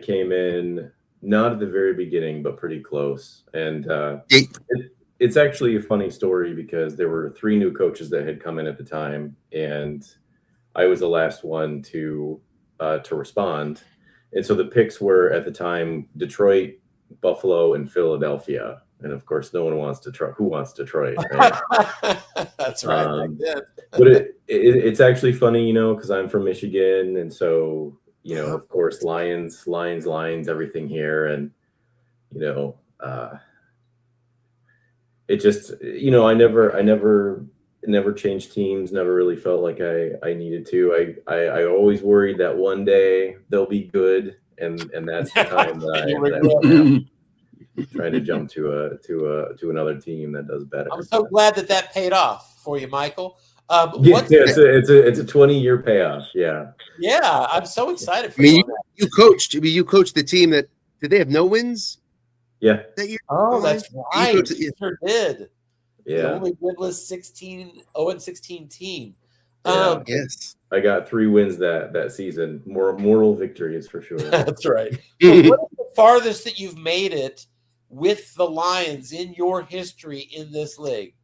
came in not at the very beginning, but pretty close. And it's actually a funny story because there were 3 new coaches that had come in at the time, and I was the last one to respond. And so the picks were at the time Detroit, Buffalo, and Philadelphia. And of course, no one wants Detroit. Who wants Detroit? Right? That's right. But it's actually funny, because I'm from Michigan, and so of course, Lions, everything here, and it just I never changed teams. Never really felt like I needed to. I always worried that one day they'll be good, and that's the time that I'm trying to jump to another team that does better. I'm so glad that paid off for you, Michael. It's a 20-year payoff. Yeah. Yeah, I'm so excited for you. You coached the team that did they have no wins? Yeah. That year? Oh, that's right. You sure did. Yeah. The only winless 0-16 team. Yes. I got 3 wins that season. Moral victories for sure. That's right. So what is the farthest that you've made it with the Lions in your history in this league?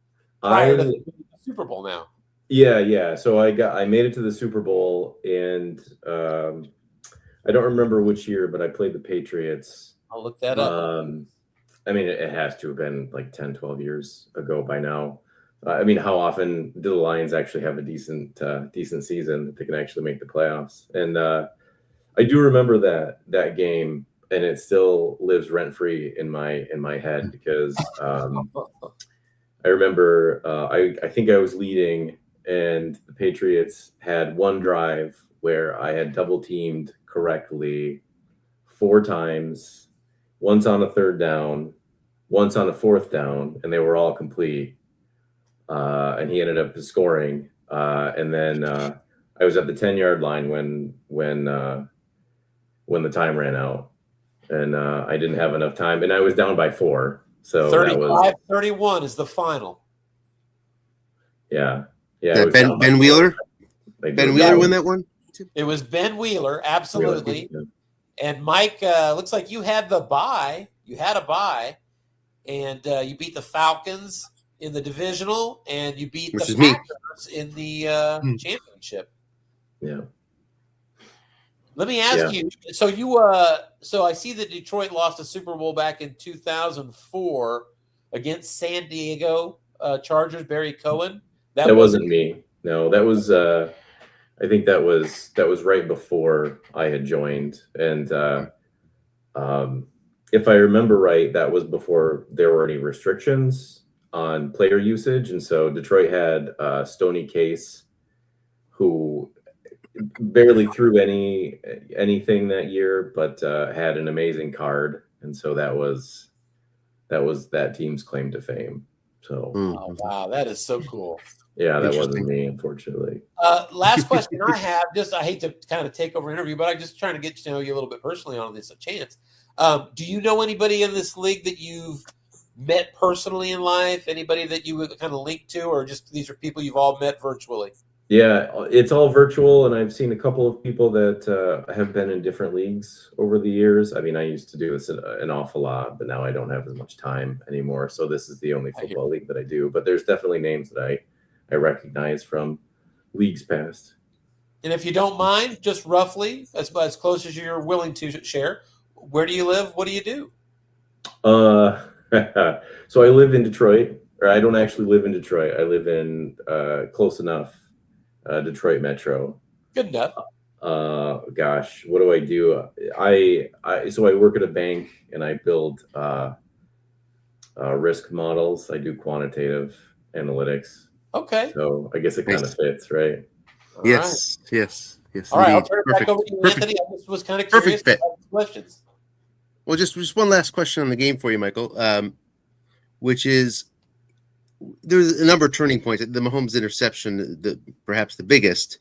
Prior to the Super Bowl now. Yeah. So I made it to the Super Bowl, and I don't remember which year, but I played the Patriots. I'll look that up. I mean, it has to have been like 10, 12 years ago by now. I mean, how often do the Lions actually have a decent season that they can actually make the playoffs? And I do remember that game, and it still lives rent free in my head because I remember I think I was leading, and the Patriots had one drive where I had double teamed correctly 4 times, once on a 3rd down, once on a 4th down, and they were all complete. And he ended up scoring. And then I was at the 10-yard line when the time ran out, and I didn't have enough time, and I was down by 4. So 35-31 is the final. Yeah. Ben Wheeler. Ben Wheeler win that one. It was Ben Wheeler, absolutely. Yeah. And Mike, looks like you had the bye. You had a bye, and you beat the Falcons in the divisional, and you beat the Packers in the championship. Yeah. Let me ask you. So so I see that Detroit lost a Super Bowl back in 2004 against San Diego Chargers. Barry Cohen. That wasn't me. No, that was. I think that was right before I had joined, and if I remember right, that was before there were any restrictions on player usage, and so Detroit had Stoney Case, who barely threw anything that year, but had an amazing card, and so that was that team's claim to fame. So, oh, wow, that is so cool. Yeah, that wasn't me, unfortunately. Last question I have, I hate to kind of take over an interview, but I'm just trying to get to know you a little bit personally on this chance. Do you know anybody in this league that you've met personally in life? Anybody that you would kind of link to, or just these are people you've all met virtually? Yeah, it's all virtual, and I've seen a couple of people that have been in different leagues over the years. I mean, I used to do this an awful lot, but now I don't have as much time anymore. So this is the only football league that I do. But there's definitely names that I recognize from leagues past. And if you don't mind, just roughly, as close as you're willing to share, where do you live? What do you do? So I live in Detroit, or I don't actually live in Detroit. I live in close enough, Detroit Metro. Good enough. Gosh, what do I do? So I work at a bank and I build risk models. I do quantitative analytics. Okay. So I guess it kind of fits, right? All Yes, yes, yes. All right. I'll Indeed. turn it back over to you, Anthony. I just was kind of Perfect curious fit. about the questions. Well, just one last question on the game for you, Michael, which is there's a number of turning points. The Mahomes interception, perhaps the biggest,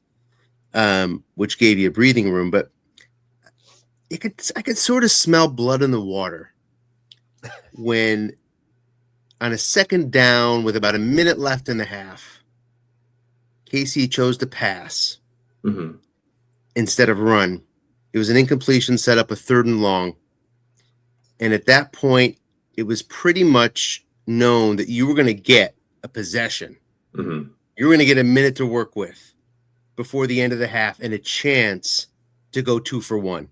which gave you a breathing room, but I could sort of smell blood in the water when on a second down with about a minute left in the half, KC chose to pass instead of run. It was an incompletion, set up a 3rd and long. And at that point, it was pretty much known that you were going to get a possession. You were going to get a minute to work with before the end of the half and a chance to go 2 for 1.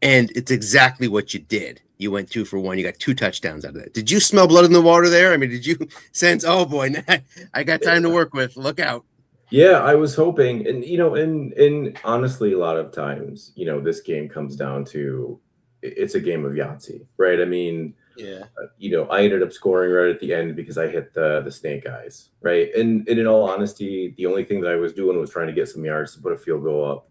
And it's exactly what you did. You went 2 for 1. You got 2 touchdowns out of that. Did you smell blood in the water there? I mean, did you sense, oh boy, I got time to work with. Look out. Yeah, I was hoping, and and honestly, a lot of times, this game comes down to it's a game of Yahtzee, right? I mean, Yeah. I ended up scoring right at the end because I hit the snake eyes, right? And in all honesty, the only thing that I was doing was trying to get some yards to put a field goal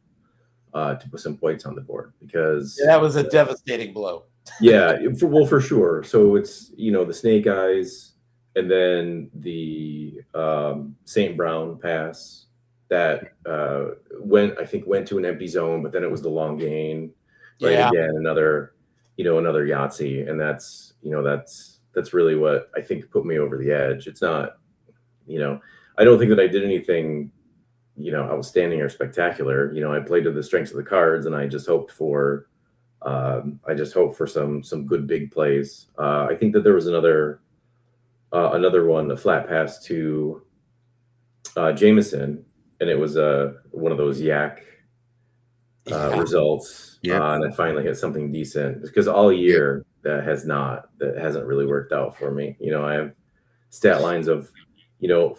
up, to put some points on the board because that was a devastating blow. Yeah, for sure. So it's the snake eyes, and then the St. Brown pass that went to an empty zone, but then it was the long gain. Right. Yeah. Again, another Yahtzee. And that's really what I think put me over the edge. It's not, I don't think that I did anything, outstanding or spectacular. I played to the strengths of the cards, and I just hoped for some good big plays. I think that there was another one, a flat pass to Jameson, and it was one of those yak results. And I finally hit something decent because all year that hasn't really worked out for me. I have stat lines of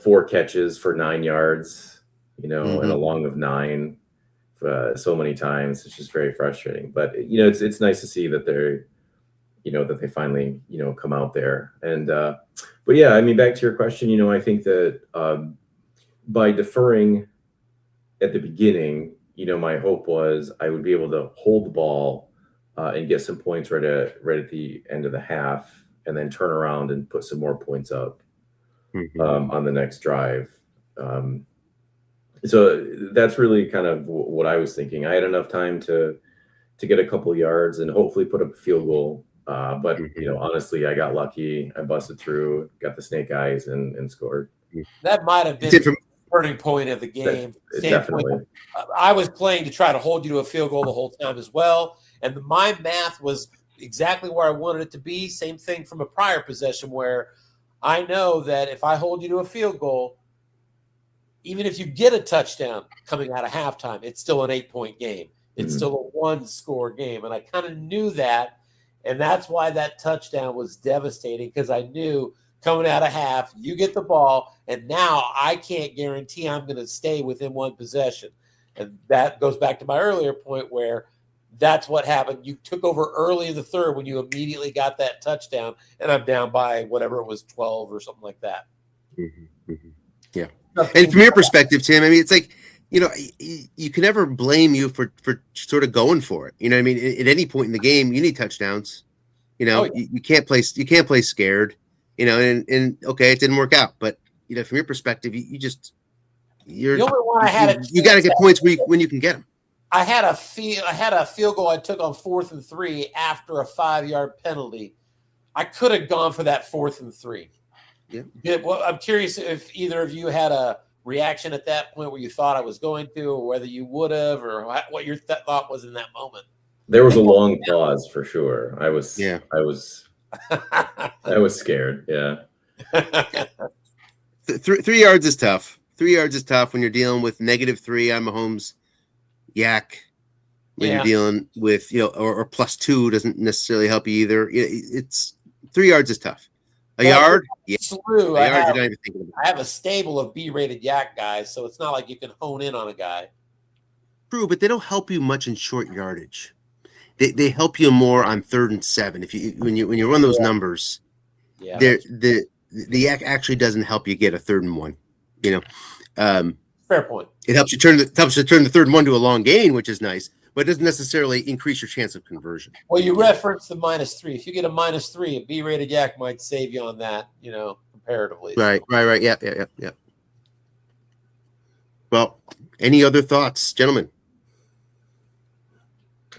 4 catches for 9 yards, and a long of 9 so many times. It's just very frustrating, but it's nice to see that they're that they finally come out there. And but yeah, I mean, back to your question, I think that by deferring at the beginning, my hope was I would be able to hold the ball and get some points right at the end of the half, and then turn around and put some more points up on the next drive. So that's really kind of what I was thinking. I had enough time to get a couple yards and hopefully put up a field goal. But honestly, I got lucky. I busted through, got the snake eyes, and scored. That might have been the turning point of the game. Definitely. I was playing to try to hold you to a field goal the whole time as well. And my math was exactly where I wanted it to be. Same thing from a prior possession where I know that if I hold you to a field goal, even if you get a touchdown coming out of halftime, it's still an 8-point game. It's still a 1-score game. And I kind of knew that. And that's why that touchdown was devastating, because I knew coming out of half, you get the ball, and now I can't guarantee I'm going to stay within 1 possession. And that goes back to my earlier point where that's what happened. You took over early in the third when you immediately got that touchdown, and I'm down by whatever it was, 12 or something like that. Yeah. And from your perspective, Tim, I mean, it's like, you can never blame you for sort of going for it. I mean, at any point in the game, you need touchdowns. You can't play scared. And okay, it didn't work out, but from your perspective, you the only one I had you got to get points when you can get them. I had a field goal I took on 4th and 3 after a 5-yard penalty. I could have gone for that 4th and 3. Yeah. Well, I'm curious if either of you had a reaction at that point where you thought I was going to, or whether you would have, or what your thought was in that moment. There was a long pause for sure. I was scared. Yeah. 3 yards is tough. 3 yards is tough when you're dealing with -3 on Mahomes, yak, when you're dealing with, or +2 doesn't necessarily help you either. It's 3 yards is tough. A yard, yeah. Slew. A yard, you're not even thinking about. I have a stable of B-rated yak guys, so it's not like you can hone in on a guy. True, but they don't help you much in short yardage. They help you more on 3rd and 7. When you run those numbers, the yak actually doesn't help you get a 3rd and 1. Fair point. It helps you turn the 3rd and 1 to a long gain, which is nice, but it doesn't necessarily increase your chance of conversion. Well, you referenced the -3. If you get a -3, a B-rated yak might save you on that, comparatively. Right. Yeah. Well, any other thoughts, gentlemen?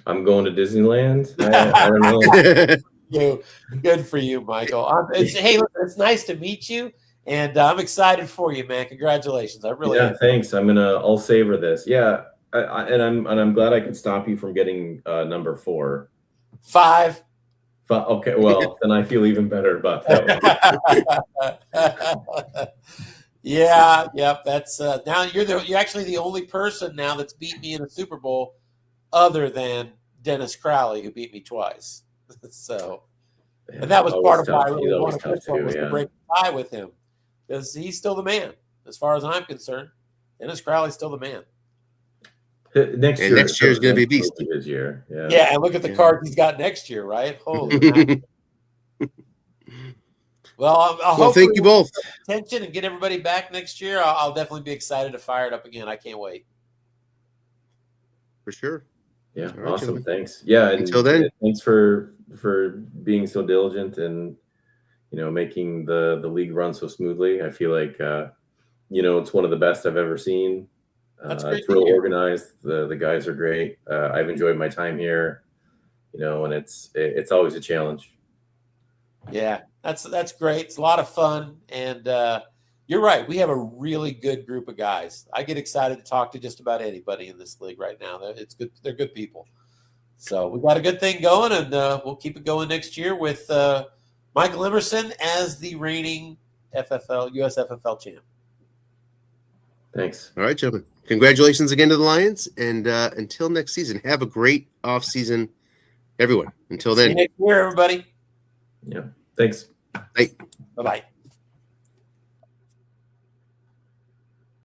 I'm going to Disneyland. I don't know. Good for you, Michael. Hey, look, it's nice to meet you, and I'm excited for you, man. Congratulations. I really am. Thanks. I'll savor this. Yeah, I'm glad I could stop you from getting number 4. 5. Okay, well, then I feel even better about that one. Yep. That's now you're actually the only person now that's beat me in a Super Bowl, other than Dennis Crowley, who beat me twice. So, and that was part of why I really wanted this one, was to break the tie with him, because he's still the man, as far as I'm concerned. Dennis Crowley's still the man. Next year is going to be a beast. His year, and look at the cards he's got next year, right? Holy. Well, thank you both. Attention and get everybody back next year. I'll definitely be excited to fire it up again. I can't wait. For sure. Yeah, right, awesome. gentlemen. Thanks. Yeah, until then, thanks for being so diligent and making the league run so smoothly. I feel like it's one of the best I've ever seen. That's great. It's real organized. The guys are great. I've enjoyed my time here. And it's always a challenge. Yeah, that's great. It's a lot of fun, and you're right. We have a really good group of guys. I get excited to talk to just about anybody in this league right now. It's good. They're good people. So we got a good thing going, and we'll keep it going next year with Michael Emerson as the reigning USFFL champ. Thanks. All right, gentlemen. Congratulations again to the Lions, and until next season, have a great off season, everyone. Until then, see you next year, everybody. Yeah. Thanks. Bye. Bye-bye.